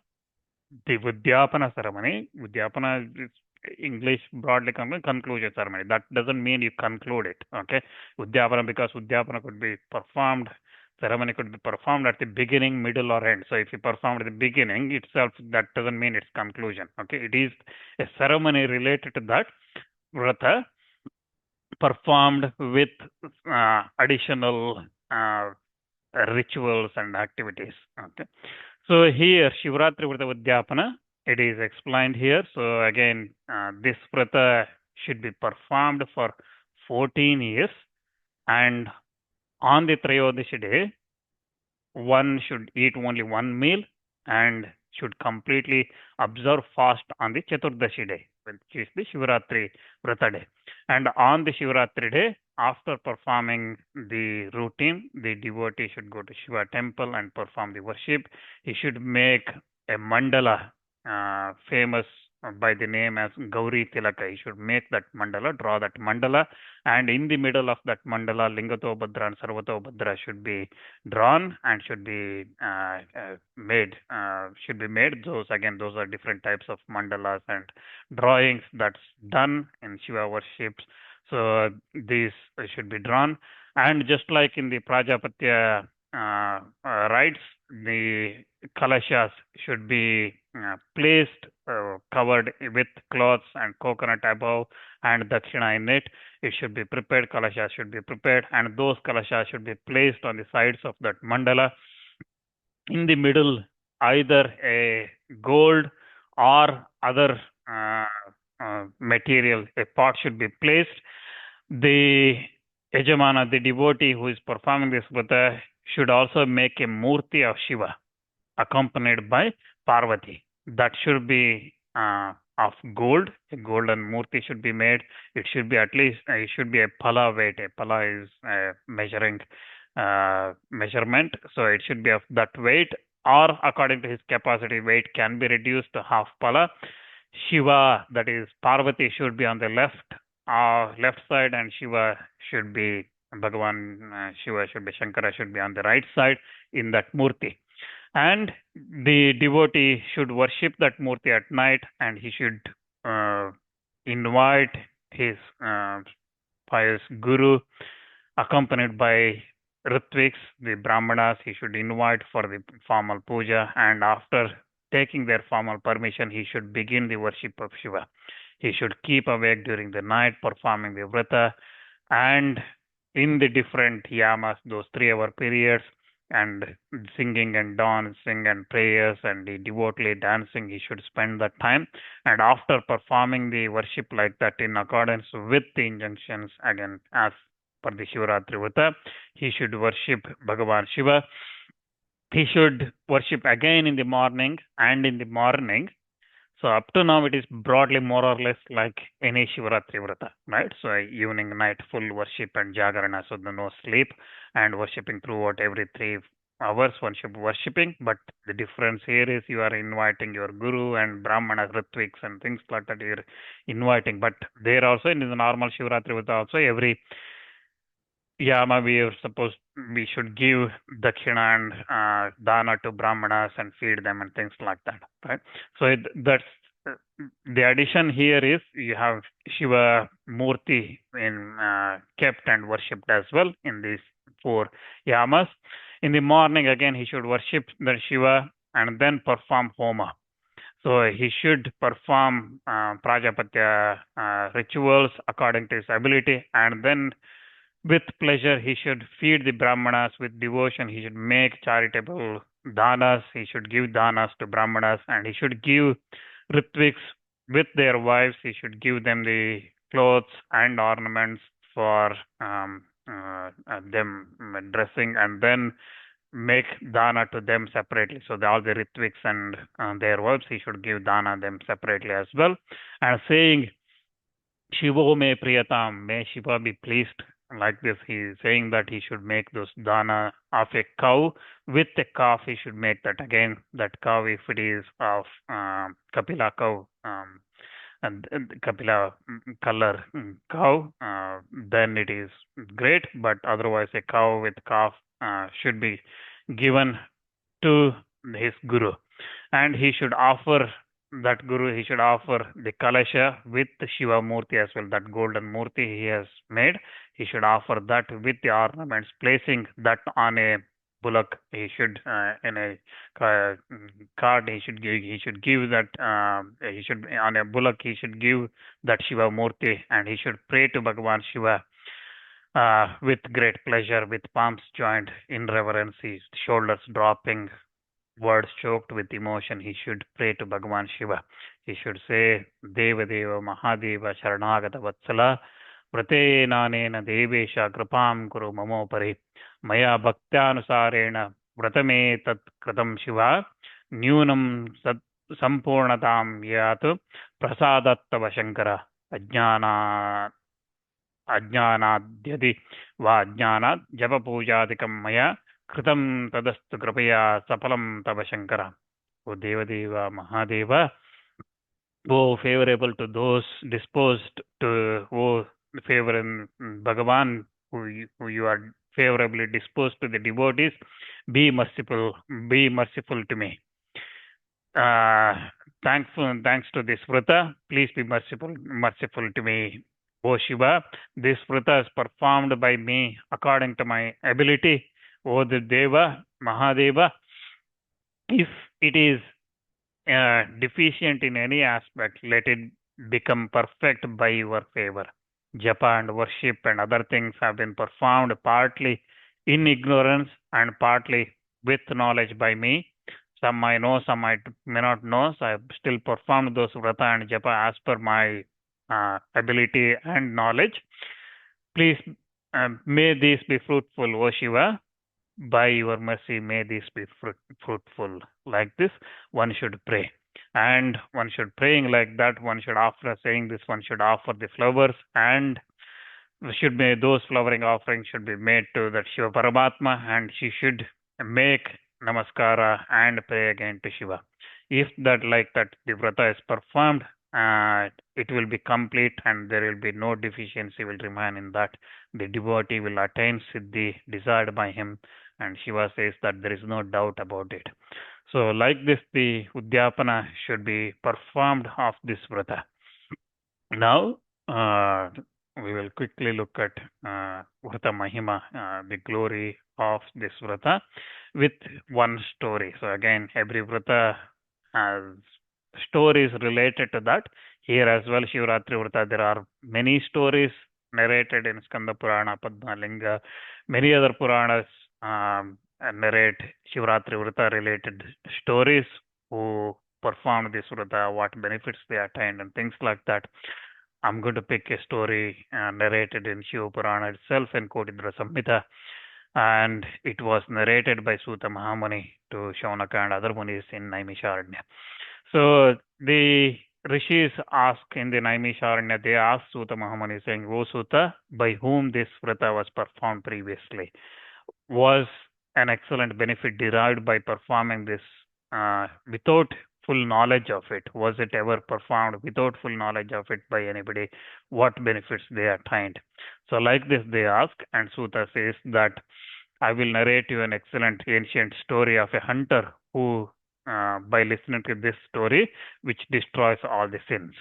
the Udhyaapana ceremony, Udhyaapana is English broadly conclusion ceremony. That doesn't mean you conclude it, okay? Udhyaapana, because Udhyaapana could be performed, ceremony could be performed at the beginning, middle, or end. So if you perform at the beginning itself, that doesn't mean its conclusion, okay? It is a ceremony related to that Vrata, performed with additional rituals and activities. Okay. So here, Shivaratri Vrata Udhyaapana, it is explained here. So again, this Vrata should be performed for 14 years, and on the Trayodasi day, one should eat only one meal and should completely observe fast on the Chaturdashi day, which is the Shivaratri Vrata day. And on the Shivaratri day, after performing the routine, the devotee should go to Shiva temple and perform the worship. He should make a mandala, famous by the name as Gauri Tilaka. He should make that mandala, draw that mandala, and in the middle of that mandala, Lingato Bhadra and Sarvato Bhadra should be drawn and should be made. Should be made. Those again, those are different types of mandalas and drawings that's done in Shiva worships. So these should be drawn, and just like in the Prajapatya rites, the kalashas should be placed, covered with cloths and coconut above, and dakshina in it. It should be prepared. Kalashas should be prepared, and those kalashas should be placed on the sides of that mandala. In the middle, either a gold or other material, a pot should be placed. The Yajamana, the devotee who is performing this vrata, should also make a murti of Shiva, accompanied by Parvati. That should be of gold. A golden murti should be made. It should be at least, it should be a pala weight. A pala is measuring measurement. So it should be of that weight, or according to his capacity, weight can be reduced to half pala. Shiva, that is Parvati, should be on the left side, and Shiva should be Bhagavan, Shiva should be Shankara, should be on the right side in that murti. And the devotee should worship that murti at night, and he should invite his pious guru, accompanied by Ritviks, the Brahmanas. He should invite for the formal puja, and after taking their formal permission, he should begin the worship of Shiva. He should keep awake during the night, performing the vrata, and in the different yamas, those 3 hour periods, and singing and dancing and prayers and the devotedly dancing, he should spend that time. And after performing the worship like that in accordance with the injunctions, again, as per the Shivaratri Vrata, he should worship Bhagavan Shiva. He should worship again in the morning and in the morning. So up to now, it is broadly more or less like any Shivaratri Vrata, right? So evening, night, full worship and jagarana, so no sleep, and worshipping throughout every 3 hours, one should be worshipping. But the difference here is you are inviting your guru and Brahmana, Ritviks and things like that, you're inviting. But there also, in the normal Shivaratri Vrata also, every yama we should give dakshina and dana to brahmanas and feed them and things like that, right? So that's the addition here is you have Shiva Murti in kept and worshipped as well in these 4 yamas. In the morning, again, he should worship the Shiva and then perform Homa. So he should perform Prajapatya rituals according to his ability, and then with pleasure he should feed the Brahmanas. With devotion he should make charitable danas. He should give danas to Brahmanas, and he should give Ritviks with their wives. He should give them the clothes and ornaments for them dressing, and then make dana to them separately. So all the Ritviks and their wives, he should give dana them separately as well. And saying, Shivo me priyatam, may Shiva be pleased. Like this, he is saying that he should make those dana of a cow with a calf. He should make that again. That cow, if it is of Kapila cow, and Kapila color cow, then it is great. But otherwise, a cow with calf should be given to his guru, and he should offer that guru. He should offer the kalasha with the Shiva Murti as well. That golden Murti he has made, he should offer that with the ornaments, placing that on a bullock. He should in a card. He should give. He should give that. He should on a bullock. He should give that Shiva Murti, and he should pray to Bhagavan Shiva with great pleasure, with palms joined in reverence, his shoulders dropping, words choked with emotion. He should pray to Bhagavan Shiva. He should say, Deva Deva Mahadeva Sharanagata Vatsala Vrate Nanena Devesha Kripam Kuru Mamopari Maya Bhaktyanusarena Vratame Tat Kratam Shiva Nyunam Sampurnatam Yatu Prasadattava Shankara Ajnana अज्ञानाद्यदि वा अज्ञानात् जपपूजादिकं मया कृतं तदस्तु कृपया सफलं तव Shankar. O Devadeva Mahadeva, O favorable to those disposed to, O favor Bhagavan, who you are favorably disposed to the devotees, be merciful to me. Thanks to this vrata, please be merciful to me. O Shiva, this vrata is performed by me according to my ability. O the Deva, Mahadeva, if it is deficient in any aspect, let it become perfect by your favor. Japa and worship and other things have been performed partly in ignorance and partly with knowledge by me. Some I know, some I may not know. So I have still performed those vrata and japa as per my ability and knowledge. Please, may these be fruitful, O Shiva. By your mercy, may these be fruitful. Like this, one should pray. And one should praying like that, one should, after saying this, one should offer the flowers, and should be those flowering offerings should be made to that Shiva Paramatma, and she should make namaskara and pray again to Shiva. If that like that the vrata is performed, it will be complete and there will be no deficiency will remain in that. The devotee will attain siddhi desired by him, and Shiva says that there is no doubt about it. So like this, the Udhyaapana should be performed of this vrata. Now, we will quickly look at Vrata Mahimā, the glory of this vrata, with one story. So again, every vrata has stories related to that. Here as well, Shivaratri Vrata, there are many stories narrated in Skanda Purana, Padma Linga. Many other Puranas narrate Shivaratri Vrata related stories, who performed this vrata, what benefits they attained, and things like that. I'm going to pick a story narrated in Shiva Purana itself in Kodindra Samhita, and it was narrated by Suta Mahamuni to Shaunaka and other munis in Naimisharanya. So the rishis ask in the Naimisharanya, they ask Suta Mahamuni saying, O Suta, by whom this vrata was performed previously? Was an excellent benefit derived by performing this without full knowledge of it? Was it ever performed without full knowledge of it by anybody? What benefits they attained? So like this they ask, and Suta says that I will narrate you an excellent ancient story of a hunter who, by listening to this story, which destroys all the sins.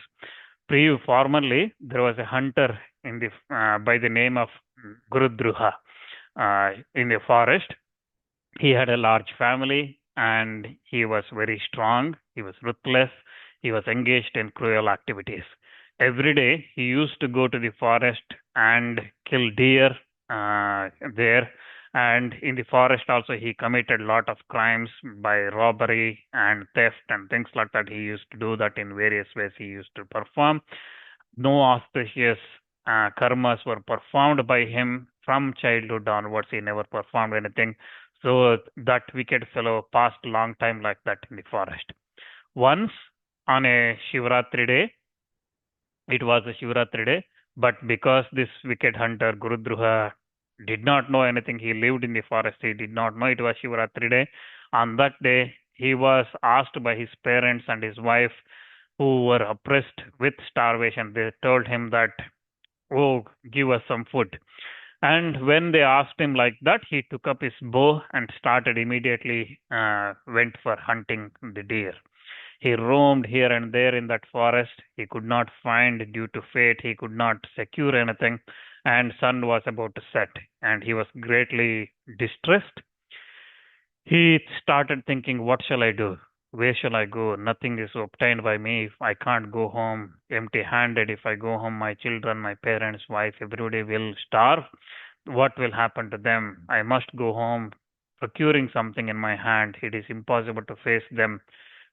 Formerly, there was a hunter in the by the name of Gurudruha. in the forest. He had a large family and he was very strong. He was ruthless. He was engaged in cruel activities. Every day he used to go to the forest and kill deer there. And in the forest also he committed a lot of crimes by robbery and theft and things like that. He used to do that in various ways he used to perform. No auspicious karmas were performed by him from childhood onwards. He never performed anything. So that wicked fellow passed a long time like that in the forest. Once on a Shivaratri day, it was a Shivaratri day, but because this wicked hunter Gurudruha did not know anything, he lived in the forest, he did not know it was Shivaratri day. On that day, he was asked by his parents and his wife, who were oppressed with starvation. They told him that, oh, give us some food. And when they asked him like that, he took up his bow and started immediately went for hunting the deer. He roamed here and there in that forest. He could not find, due to fate, he could not secure anything. And sun was about to set, and he was greatly distressed. He started thinking, what shall I do? Where shall I go? Nothing is obtained by me. If I can't go home empty handed, if I go home, my children, my parents, wife, everybody will starve. What will happen to them? I must go home procuring something in my hand. It is impossible to face them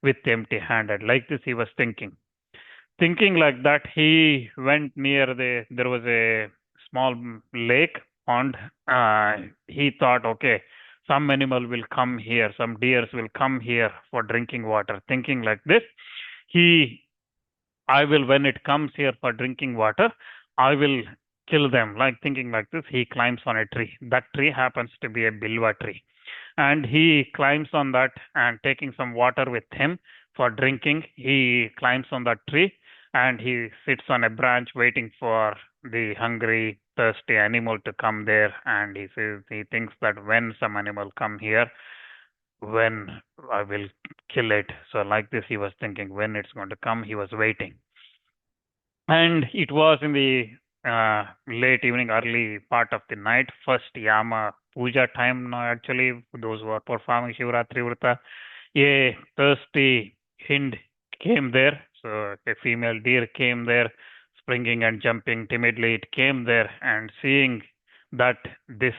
with empty handed. Like this, he was thinking. Thinking like that, he went near there was a small lake pond. He thought, okay, some animal will come here, some deers will come here for drinking water. Thinking like this, I will, when it comes here for drinking water, I will kill them. Like thinking like this, he climbs on a tree. That tree happens to be a bilva tree. And he climbs on that and taking some water with him for drinking. He climbs on that tree and he sits on a branch waiting for the hungry, thirsty animal to come there. And he says he thinks that when some animal come here, when I will kill it. So like this, he was thinking when it's going to come. He was waiting, and it was in the late evening, early part of the night, first Yama puja time. Now, actually, those who are performing Shivaratri Vrata, a thirsty hind came there. So a female deer came there, springing and jumping timidly. It came there, and seeing that this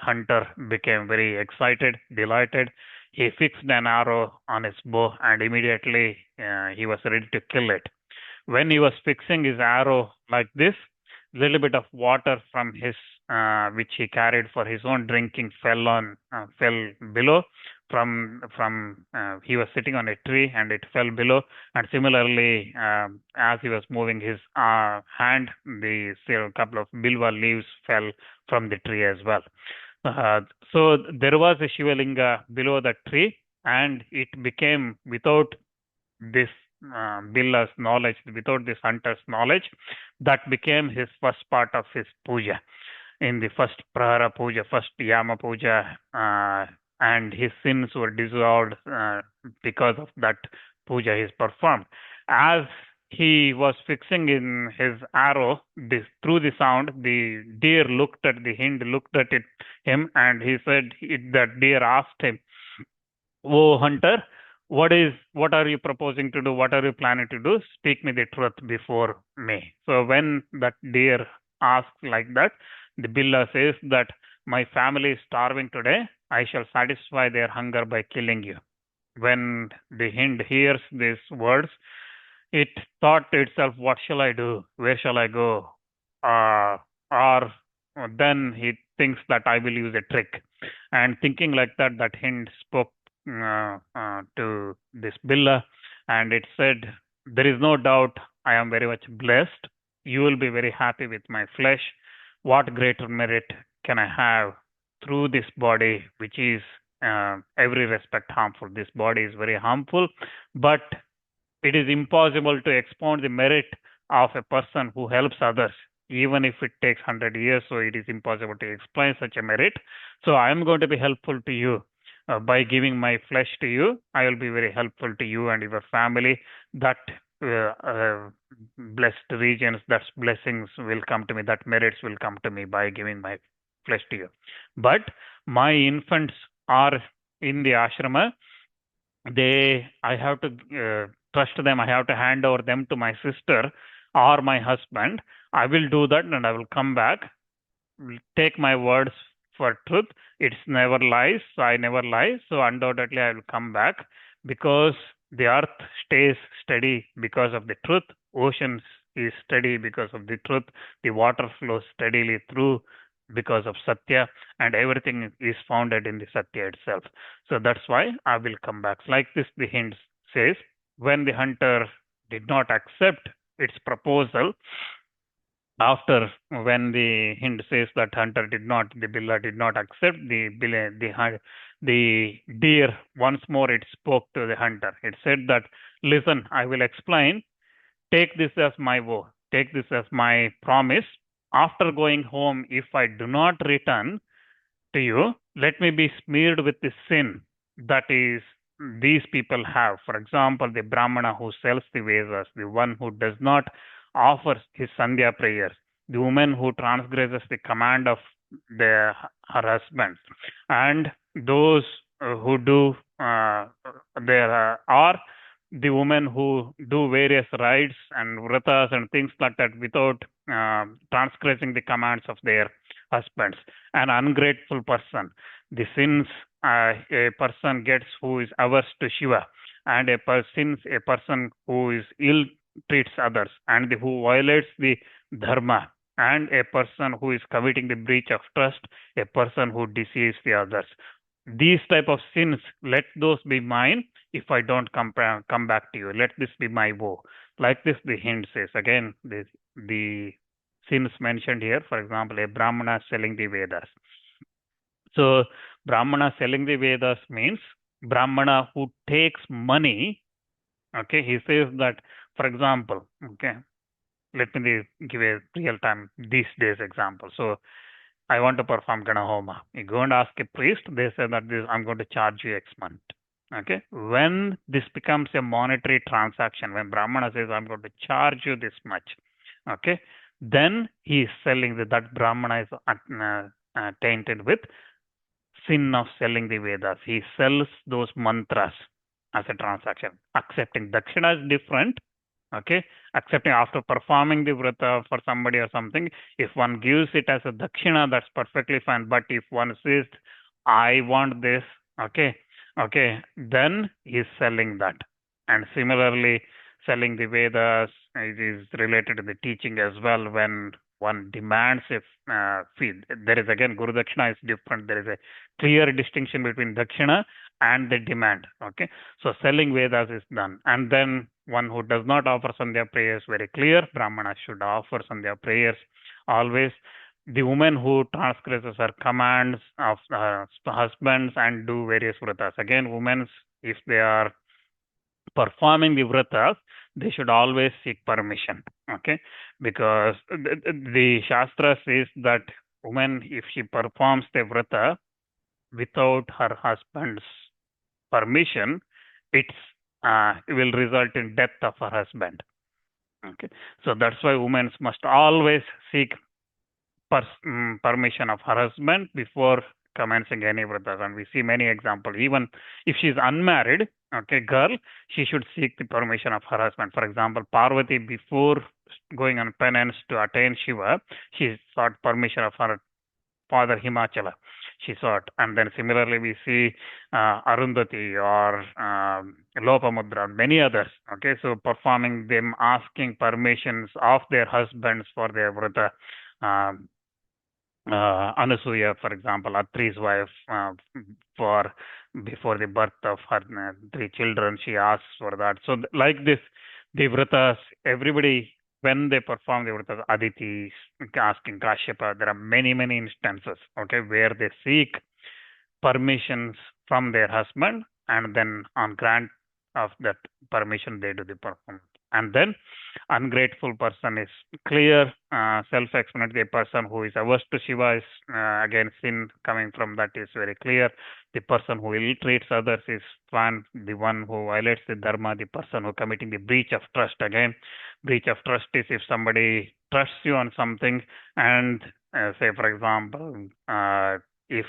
hunter became very excited, delighted. He fixed an arrow on his bow, and immediately he was ready to kill it. When he was fixing his arrow like this, little bit of water from his which he carried for his own drinking fell below from he was sitting on a tree and it fell below. And similarly, as he was moving his hand, the couple of bilva leaves fell from the tree as well. uh, so there was a shivalinga below the tree, and it became, without this Billa's knowledge, without this hunter's knowledge, that became his first part of his puja. In the first Prahara puja, first Yama puja, and his sins were dissolved because of that puja he performed. As he was fixing in his arrow, through the sound, the deer looked at the hind, looked at him, and he said, that deer asked him, "Oh hunter, what are you proposing to do? What are you planning to do? Speak me the truth before me." So when that deer asks like that, the Billa says that my family is starving today. I shall satisfy their hunger by killing you. When the hind hears these words, it thought to itself, what shall I do? Where shall I go? Or then he thinks that I will use a trick. And thinking like that, that hind spoke to this Billa, and it said, there is no doubt I am very much blessed. You will be very happy with my flesh. What greater merit can I have through this body, which is every respect harmful? This body is very harmful, but it is impossible to expound the merit of a person who helps others, even if it takes 100 years. So it is impossible to explain such a merit. So I am going to be helpful to you. By giving my flesh to you, I will be very helpful to you and your family. That blessed regions, that blessings will come to me, that merits will come to me by giving my flesh to you. But my infants are in the ashrama. I have to trust them. I have to hand over them to my sister or my husband. I will do that, and I will come back. Take my words for truth. It's never lies, so I never lie. So undoubtedly, I will come back, because the earth stays steady because of the truth. Oceans is steady because of the truth. The water flows steadily through because of Satya, and everything is founded in the Satya itself. So that's why I will come back. Like this, the hint says, when the hunter did not accept its proposal, after when the hint says that the billa did not accept, the deer once more it spoke to the hunter. It said that, listen, I will explain. Take this as my vow. Take this as my promise. After going home, if I do not return to you, let me be smeared with the sin that is these people have. For example, the Brahmana who sells the Vedas, the one who does not offer his Sandhya prayers, the woman who transgresses the command of her husband, and those who do there are the women who do various rites and vratas and things like that without transgressing the commands of their husbands. An ungrateful person, the sins a person gets who is averse to Shiva, and a person who is ill treats others, and who violates the dharma, and a person who is committing the breach of trust, a person who deceives the others. These type of sins, let those be mine if I don't come back to you. Let this be my woe. Like this, the hint says. Again, the sins mentioned here, for example, a Brahmana selling the Vedas. So, Brahmana selling the Vedas means Brahmana who takes money. Okay, he says that, for example, okay, let me give a real time these days example. So, I want to perform Ganahoma. You go and ask a priest, they say that I'm going to charge you X month. Okay. When this becomes a monetary transaction, when Brahmana says, I'm going to charge you this much, okay, then he is selling that Brahmana is tainted with sin of selling the Vedas. He sells those mantras as a transaction. Accepting Dakshina is different. Okay, accepting after performing the vrata for somebody or something, if one gives it as a dakshina, that's perfectly fine. But if one says, I want this, okay, then he's selling that. And similarly, selling the Vedas is related to the teaching as well. When one demands a fee, there is again Guru Dakshina is different. There is a clear distinction between Dakshina and the demand. Okay, so selling Vedas is done, and then one who does not offer Sandhya prayers, very clear, Brahmana should offer Sandhya prayers always. The woman who transgresses her commands of husbands and do various vratas. Again, women, if they are performing the vratas, they should always seek permission. Okay, because the Shastra says that woman, if she performs the vrata without her husband's permission, it will result in death of her husband. Okay, so that's why women must always seek permission of her husband before commencing any vratas. And we see many examples. Even if she is unmarried, okay, girl, she should seek the permission of her husband. For example, Parvati, before going on penance to attain Shiva, she sought permission of her father Himachala. She sought. And then similarly, we see Arundhati or Lopamudra, many others. Okay, so performing them, asking permissions of their husbands for their vrata. Anasuya, for example, Atri's wife, before the birth of her 3 children, she asks for that. So, like this, the vratas, everybody, when they perform the vratas, Aditi asking Kashyapa, there are many, many instances, okay, where they seek permissions from their husband, and then on grant of that permission, they do the performance. And then ungrateful person is clear, self-explanatory. Person who is averse to Shiva is again sin coming from that is very clear. The person who ill treats others is one. The one who violates the dharma, the person who committing the breach of trust. Again, breach of trust is if somebody trusts you on something and say for example, if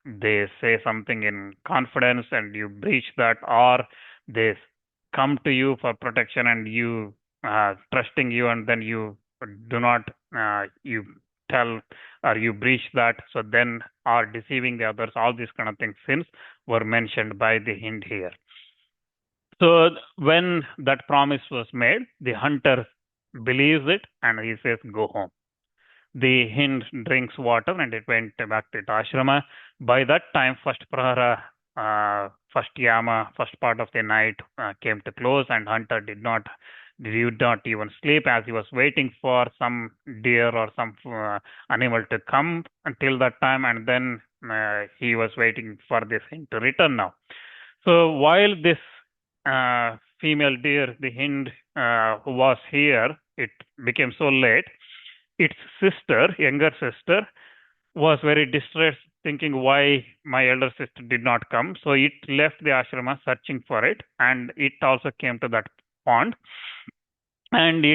they say something in confidence and you breach that, or they come to you for protection and you trusting you, and then you do not you tell or you breach that, so then are deceiving the others, all these kind of things, sins were mentioned by the Hind here. So when that promise was made, the hunter believes it and he says, go home. The Hind drinks water and it went back to its ashrama. By that time, first prahara, first yama, first part of the night came to close, and hunter did not even sleep, as he was waiting for some deer or some animal to come until that time, and then he was waiting for this Hind to return now. So while this female deer, the Hind, who was here, it became so late, its sister, younger sister, was very distressed, thinking why my elder sister did not come. So it left the ashrama searching for it, and it also came to that pond. And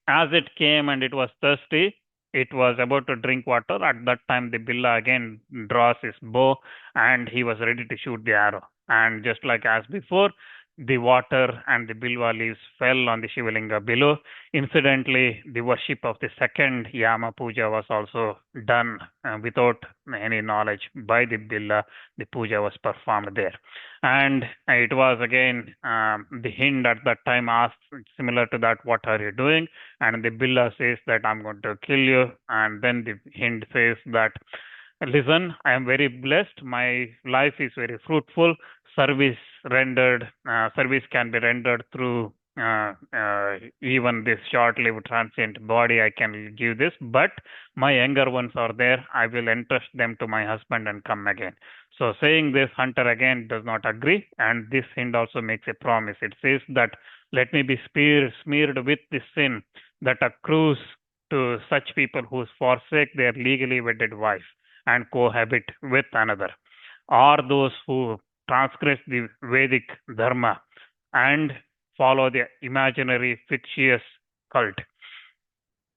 as it came and it was thirsty, it was about to drink water. At that time, the Billa again draws his bow and he was ready to shoot the arrow. And just like as before, the water and the bilva leaves fell on the Shivalinga below. Incidentally, the worship of the second Yama Puja was also done without any knowledge by the Billa. The puja was performed there. And it was again the Hind at that time asked, similar to that, what are you doing? And the Billa says that I'm going to kill you. And then the Hind says that, listen, I am very blessed. My life is very fruitful. Service can be rendered through even this short-lived transient body. I can give this, but my younger ones are there. I will entrust them to my husband and come again. So saying this, hunter again does not agree, and this Hind also makes a promise. It says that let me be smeared with this sin that accrues to such people who forsake their legally wedded wife and cohabit with another, or those who transgress the Vedic dharma and follow the imaginary fictitious cult,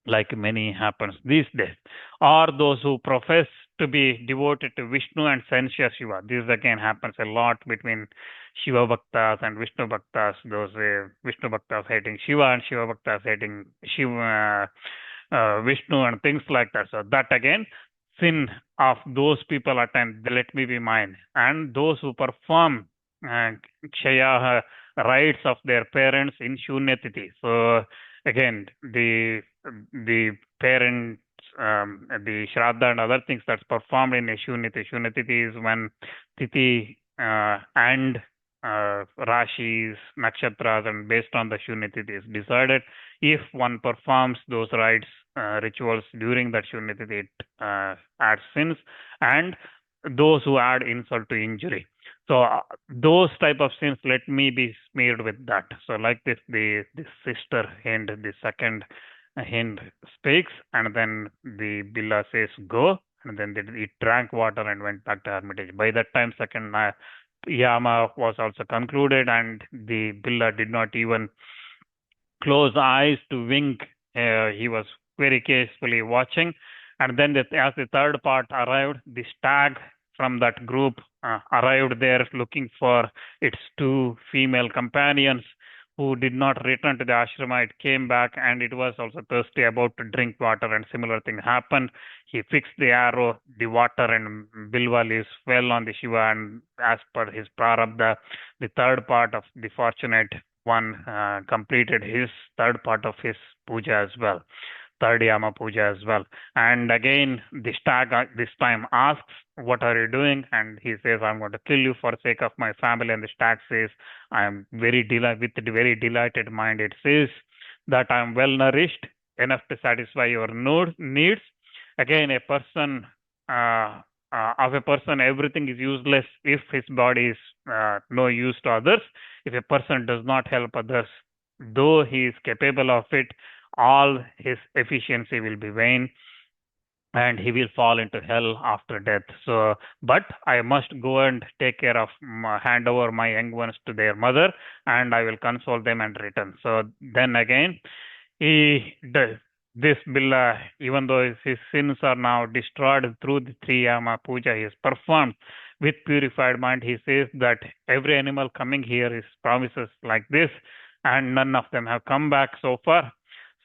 like many happens these days, or those who profess to be devoted to Vishnu and censure Shiva. This again happens a lot between Shiva Bhaktas and Vishnu Bhaktas. Those Vishnu Bhaktas hating Shiva and Shiva Bhaktas hating Shiva, Vishnu and things like that. So that again, sin of those people attend, let me be mine. And those who perform Kshaya rites of their parents in Shunyatiti. So again, the parents, the Shraddha and other things that's performed in a Shunyati. Shunyatiti is when Titi and Rashis, Nakshatras, and based on the Shunyatiti is decided. If one performs those rites, rituals during that Shunyatiti, it adds sins, and those who add insult to injury. So those type of sins, let me be smeared with that. So like this, the sister Hind, the second Hind speaks, and then the Billa says go, and then it drank water and went back to hermitage. By that time, second Yama was also concluded, and the Billa did not even close eyes to wink. He was very carefully watching. And then as the third part arrived, the stag from that group arrived there looking for its two female companions who did not return to the ashrama. It came back and it was also thirsty, about to drink water, and similar thing happened. He fixed the arrow, the water and bilva leaves fell on the Shiva, and as per his prarabdha, the third part of the fortunate one completed his third part of his puja as well, third Yama puja as well. And again, the stag this time asks, what are you doing? And he says, I'm going to kill you for the sake of my family. And the stag says, I am with a very delighted mind. It says that I am well nourished, enough to satisfy your needs. Again, a person, of a person, everything is useless if his body is no use to others. If a person does not help others, though he is capable of it, all his efficiency will be vain, and he will fall into hell after death. So, but I must go and take care of, hand over my young ones to their mother, and I will console them and return. So then again, he this Billa, even though his sins are now destroyed through the Triyama Puja he has performed with purified mind, he says that every animal coming here is promises like this, and none of them have come back so far.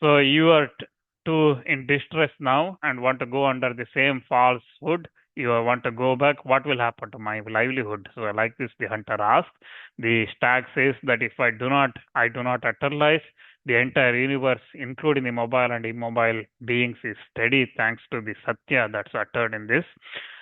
So you are too in distress now and want to go under the same falsehood. You want to go back. What will happen to my livelihood? So like this, the hunter asked. The stag says that if I do not utilize the entire universe, including the mobile and immobile beings, is steady thanks to the Satya that's uttered in this.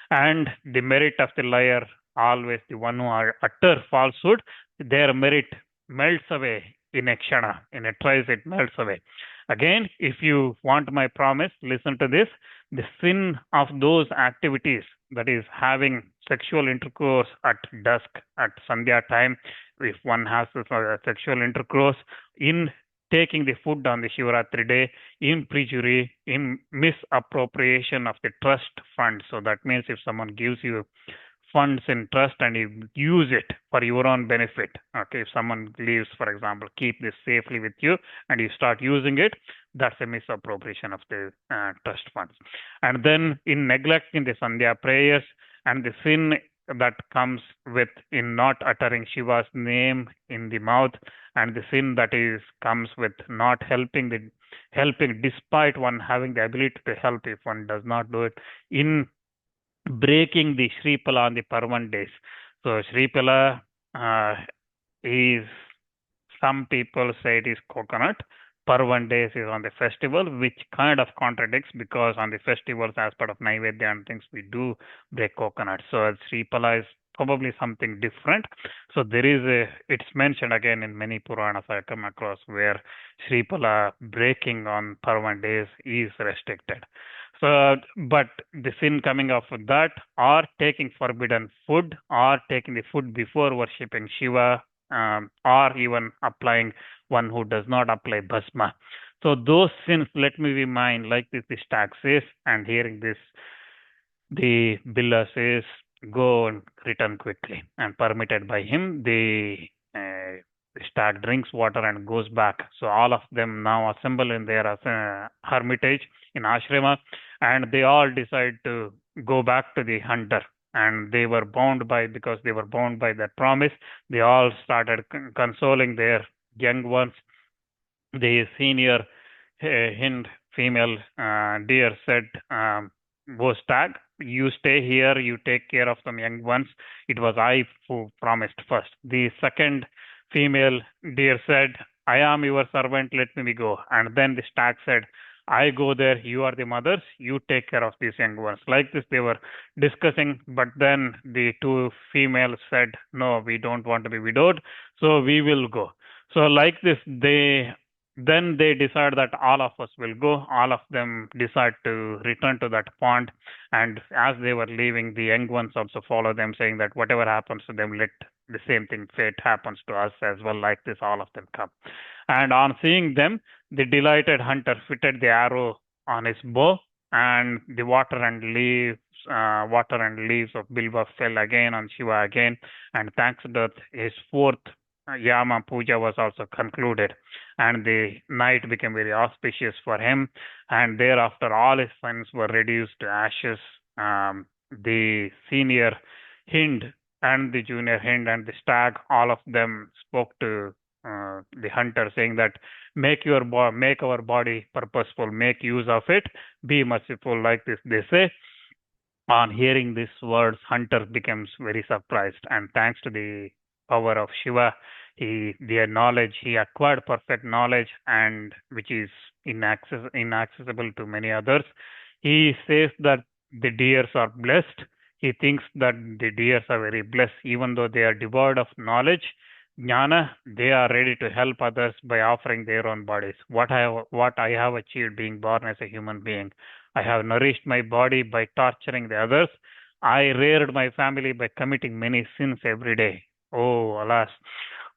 And the merit of the liar, always the one who utter falsehood, their merit melts away in a kshana, in a trice it melts away. Again, if you want my promise, listen to this. The sin of those activities, that is having sexual intercourse at dusk, at Sandhya time, if one has sexual intercourse, in taking the food on the Shivaratri day, in perjury, in misappropriation of the trust fund. So that means if someone gives you funds in trust and you use it for your own benefit. Okay, if someone leaves, for example, keep this safely with you and you start using it, that's a misappropriation of the trust funds. And then in neglecting the Sandhya prayers and the sin that comes with in not uttering Shiva's name in the mouth, and the sin that is comes with not helping despite one having the ability to help, if one does not do it, in breaking the Shripala on the Parvan days. So Shripala is, some people say it is coconut. Parvan days is on the festival, which kind of contradicts, because on the festivals, as part of Naivedya and things, we do break coconut. So Shripala is probably something different. So there is it's mentioned again in many Puranas I come across where Shripala breaking on Parvan days is restricted. So, but the sin coming off of that, or taking forbidden food, or taking the food before worshipping Shiva, or even applying one who does not apply bhasma. So those sins, let me be mine, like this the stag says, and hearing this, the Billa says, go and return quickly. And permitted by him, the stag drinks water and goes back. So all of them now assemble in their hermitage in ashrama, and they all decide to go back to the hunter. And they were bound by, because they were bound by that promise, they all started consoling their young ones. The senior hind female deer said, "Go stag, you stay here, you take care of some young ones. It was I who promised first." The second female deer said, "I am your servant, let me go." And then the stag said, "I go there, you are the mothers, you take care of these young ones." Like this, they were discussing, but then the two females said, "No, we don't want to be widowed, so we will go." So like this, they decide that all of us will go. All of them decide to return to that pond. And as they were leaving, the young ones also follow them, saying that whatever happens to them, let the same thing, fate happens to us as well. Like this, all of them come. And on seeing them, the delighted hunter fitted the arrow on his bow, and the water and leaves of Bilva fell again on Shiva again. And thanks to that, his fourth Yama Puja was also concluded, and the night became very auspicious for him. And thereafter, all his sons were reduced to ashes. The senior hind and the junior hind and the stag, all of them spoke to the hunter, saying that make our body purposeful, make use of it, be merciful. Like this, they say. On hearing these words, hunter becomes very surprised, and thanks to the power of Shiva, their knowledge, he acquired perfect knowledge, and which is inaccessible to many others. He says that the deers are blessed. He thinks that the deers are very blessed, even though they are devoid of knowledge, jnana. They are ready to help others by offering their own bodies. What I have achieved being born as a human being, I have nourished my body by torturing the others. I reared my family by committing many sins every day. Oh, alas,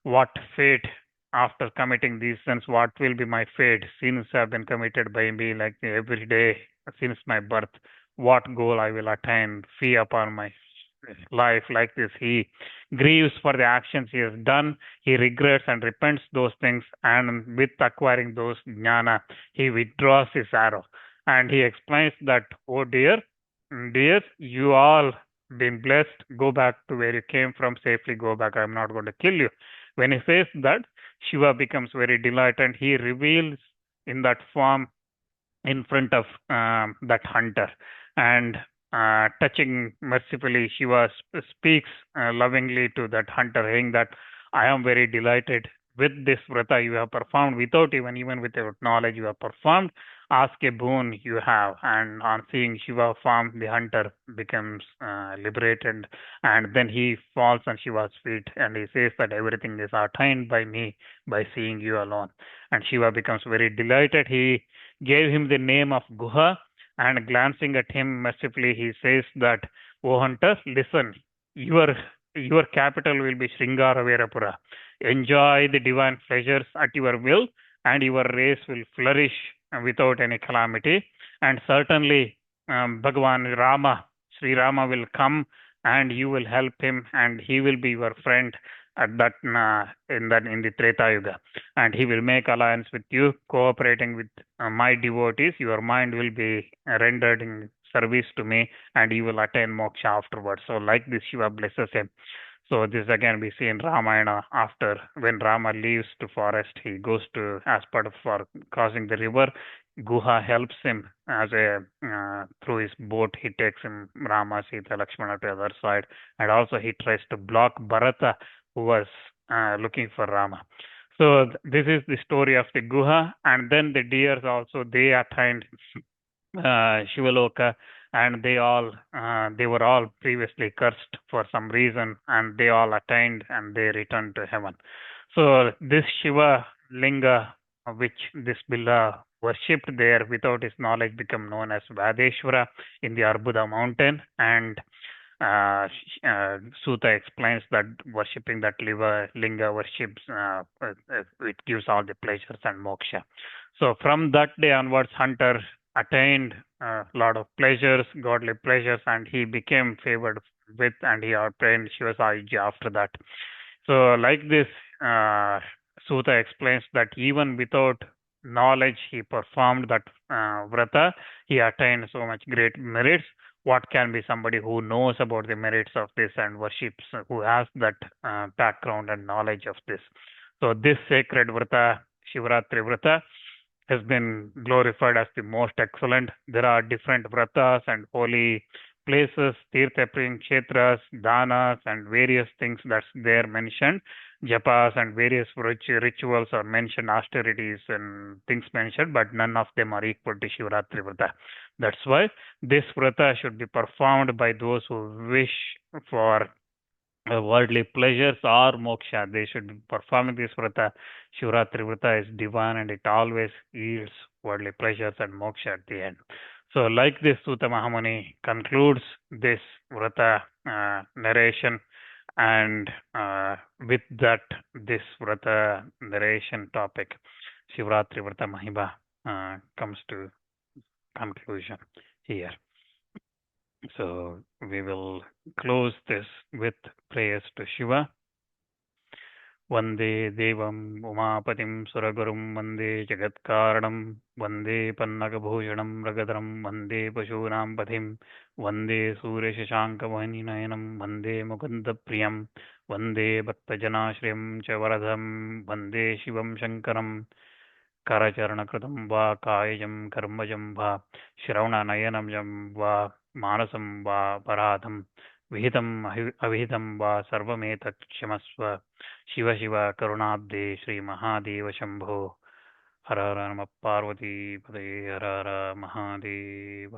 what fate after committing these sins, what will be my fate? Sins have been committed by me like every day since my birth. What goal I will attain? Fee upon my life like this. He grieves for the actions he has done. He regrets and repents those things. And with acquiring those jnana, he withdraws his arrow. And he explains that, oh dear, you all been blessed. Go back to where you came from safely. Go back. I'm not going to kill you. When he says that, Shiva becomes very delighted and he reveals in that form in front of that hunter. And touching mercifully, Shiva speaks lovingly to that hunter, saying that I am very delighted with this vrata you have performed without even without knowledge you have performed. Ask a boon you have. And on seeing Shiva form, the hunter becomes liberated, and then he falls on Shiva's feet and he says that everything is attained by me by seeing you alone. And Shiva becomes very delighted. He gave him the name of Guha, and glancing at him mercifully, he says that, O hunter, listen, your your capital will be Sringaravirapura. Enjoy the divine pleasures at your will, and your race will flourish without any calamity. And certainly, Bhagavan Rama, Sri Rama will come, and you will help him, and he will be your friend at that in the Treta Yuga, and he will make alliance with you, cooperating with my devotees. Your mind will be rendered in service to me, and you will attain moksha afterwards. So, like this, Shiva blesses him. So this again we see in Ramayana. After when Rama leaves to forest, he goes to as part of for crossing the river. Guha helps him as a through his boat. He takes him Rama, Sita, Lakshmana to the other side, and also he tries to block Bharata, who was looking for Rama. So this is the story of the Guha, and then the deers also they attained Shivaloka, and they were all previously cursed for some reason, and they all attained and they returned to heaven. So this Shiva Linga, which this Billa worshipped there without his knowledge, become known as Vadeshwara in the Arbuda mountain. And Suta explains that worshipping that linga worships it gives all the pleasures and moksha. So from that day onwards, hunter attained a lot of pleasures, godly pleasures, and he became favored with, and he obtained Shiva's Ayuja after that. So, like this, Suta explains that even without knowledge, he performed that vrata. He attained so much great merits. What can be somebody who knows about the merits of this and worships, who has that background and knowledge of this? So, this sacred vrata, Shivaratri Vrata, has been glorified as the most excellent. There are different vratas and holy places, tirthapring kshetras, danas, and various things that's there mentioned. Japas and various rituals are mentioned, austerities and things mentioned, but none of them are equal to Shivaratri Vrata. That's why this Vrata should be performed by those who wish for worldly pleasures or moksha. They should be performing this Vrata. Shivaratri Vrata is divine and it always yields worldly pleasures and moksha at the end. So, like this, Suta Mahamuni concludes this Vrata narration, and with that, this Vrata narration topic, Shivaratri Vrata Mahimā, comes to conclusion here. So, we will close this with prayers to Shiva. वन्दे देवम् उमापतिं सुरगुरुं वन्दे जगत्कारणं वन्दे पन्नगभूषणं मृगधरं वन्दे पशूनां पथिं वन्दे सूर्यशशाङ्कमणिनयनं वन्दे मुकुन्दप्रियं वन्दे भक्तजनाश्रयं च वरदं वन्दे शिवं शङ्करं करचरणकृतं वा कायजं कर्मजं वा श्रवणनयनं वा मानसं वा पराधं विहितम् अविहितं वा सर्वमेतत् क्षमस्व शिव शिव करुणाब्धे श्रीमहादेव शम्भो हर हर नमः पार्वती पदे हर हर महादेव